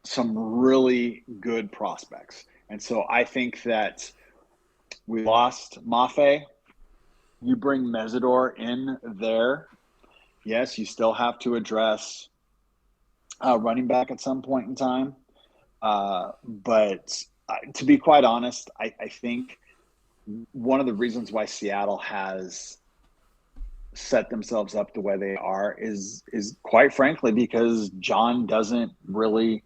some really good prospects. And so I think that we lost Mafe. You bring Mesidor in there. Yes, you still have to address running back at some point in time. But to be quite honest, I think one of the reasons why Seattle has set themselves up the way they are is quite frankly because John doesn't really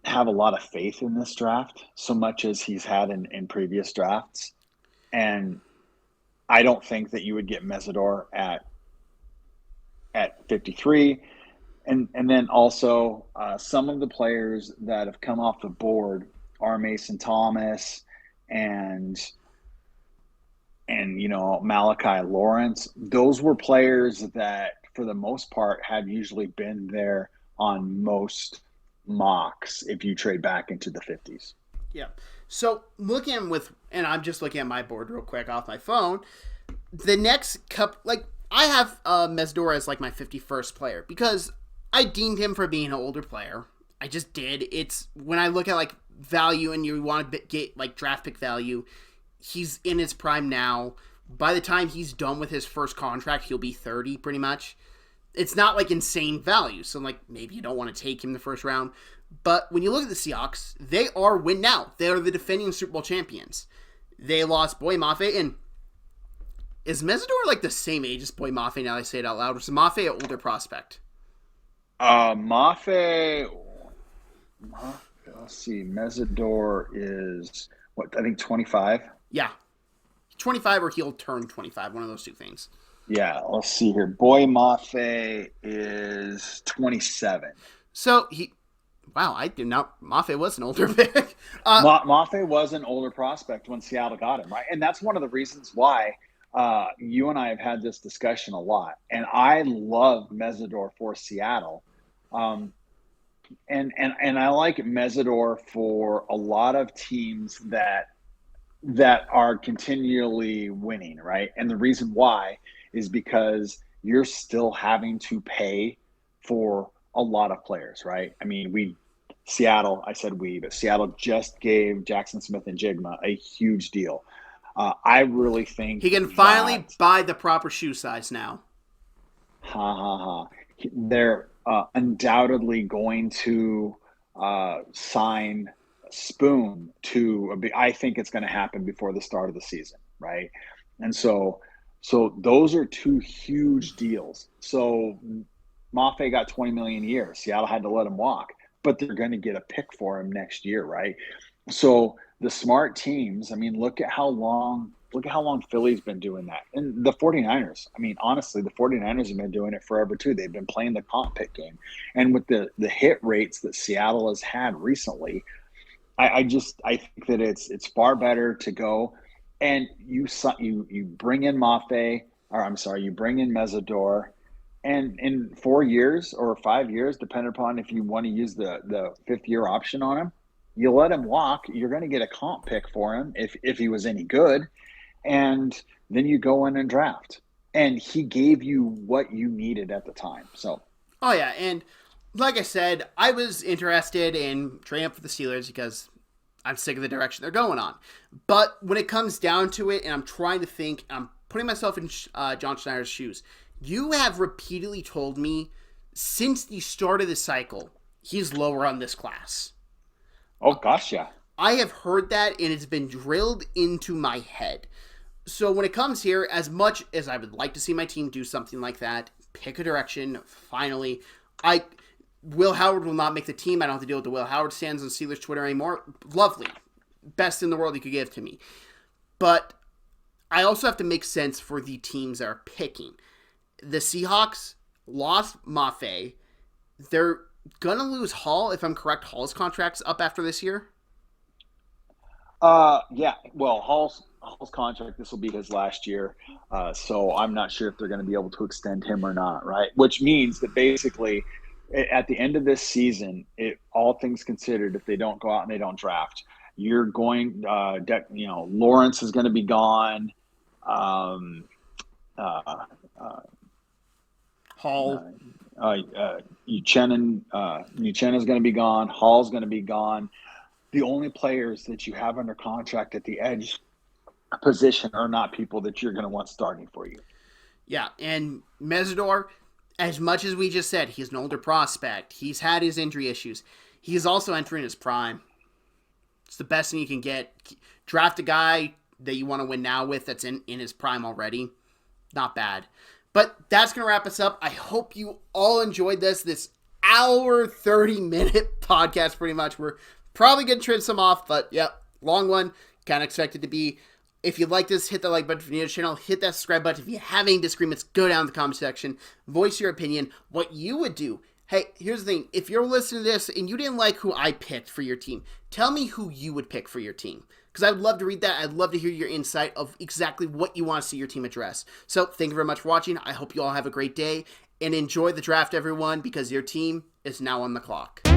have a lot of faith in this draft so much as he's had in previous drafts. And I don't think that you would get Mesidor at 53. And then also some of the players that have come off the board are Mason Thomas and Malachi Lawrence. Those were players that for the most part have usually been there on most mocks if you trade back into the 50s. Yeah. So and I'm just looking at my board real quick off my phone. The next I have Mesidor as like my 51st player because I deemed him for being an older player. I just did. It's when I look at like value and you want to get like draft pick value, he's in his prime now. By the time he's done with his first contract, he'll be 30 pretty much. It's not like insane value. So like maybe you don't want to take him the first round. But when you look at the Seahawks, they are win now. They are the defending Super Bowl champions. They lost Boye Mafe, and is Mesidor like the same age as Boye Mafe now that I say it out loud? Or is Mafe an older prospect? Mafe, let's see, Mesidor is, I think 25? Yeah. 25 or he'll turn 25, one of those two things. Yeah, let's see here. Boye Mafe is 27. So I did not. Mafe was an older pick. Mafe was an older prospect when Seattle got him, right? And that's one of the reasons why you and I have had this discussion a lot. And I love Mesidor for Seattle. And I like Mesidor for a lot of teams that are continually winning, right? And the reason why is because you're still having to pay for a lot of players, right? I mean, Seattle just gave Jackson Smith-Njigba a huge deal. I really think he can finally buy the proper shoe size now. They're undoubtedly going to sign Spoon I think it's going to happen before the start of the season, right? And so those are two huge deals. So Mafe got $20 million a year. Seattle had to let him walk, but they're going to get a pick for him next year, right? So the smart teams, I mean, look at how long Philly's been doing that. And the 49ers, I mean, honestly, the 49ers have been doing it forever too. They've been playing the comp pick game. And with the hit rates that Seattle has had recently, I think that it's far better to go and you bring in you bring in Mesidor, and in 4 years or 5 years, depending upon if you want to use the 5th-year option on him, you let him walk. You're going to get a comp pick for him if he was any good, and then you go in and draft. And he gave you what you needed at the time. So, oh yeah, and like I said, I was interested in trading up for the Steelers because I'm sick of the direction they're going on. But when it comes down to it, and I'm trying to think, I'm putting myself in John Schneider's shoes. You have repeatedly told me since the start of the cycle, he's lower on this class. Oh, gosh, yeah. I have heard that, and it's been drilled into my head. So when it comes here, as much as I would like to see my team do something like that, pick a direction, finally, Will Howard will not make the team. I don't have to deal with the Will Howard stands on Steelers Twitter anymore. Lovely. Best in the world you could give to me. But I also have to make sense for the teams that are picking. The Seahawks lost Mafe. They're going to lose Hall, if I'm correct. Hall's contract's up after this year. Yeah. Well, Hall's contract, this will be his last year. So I'm not sure if they're going to be able to extend him or not, right? Which means that basically at the end of this season, all things considered, if they don't go out and they don't draft, you're going, Lawrence is going to be gone. Hall. Uchenna is going to be gone. Hall's going to be gone. The only players that you have under contract at the edge position are not people that you're going to want starting for you. Yeah, and Mesidor, as much as we just said, he's an older prospect. He's had his injury issues. He's also entering his prime. It's the best thing you can get. Draft a guy that you want to win now with that's in his prime already. Not bad. But that's going to wrap us up. I hope you all enjoyed this hour, 30-minute podcast pretty much. We're probably going to trim some off, but yep, long one. Kind of expected to be. If you like this, hit the like button for the channel. Hit that subscribe button. If you have any disagreements, go down in the comment section. Voice your opinion. What you would do. Hey, here's the thing. If you're listening to this and you didn't like who I picked for your team, tell me who you would pick for your team. Because I'd love to read that. I'd love to hear your insight of exactly what you want to see your team address. So thank you very much for watching. I hope you all have a great day. And enjoy the draft, everyone, because your team is now on the clock.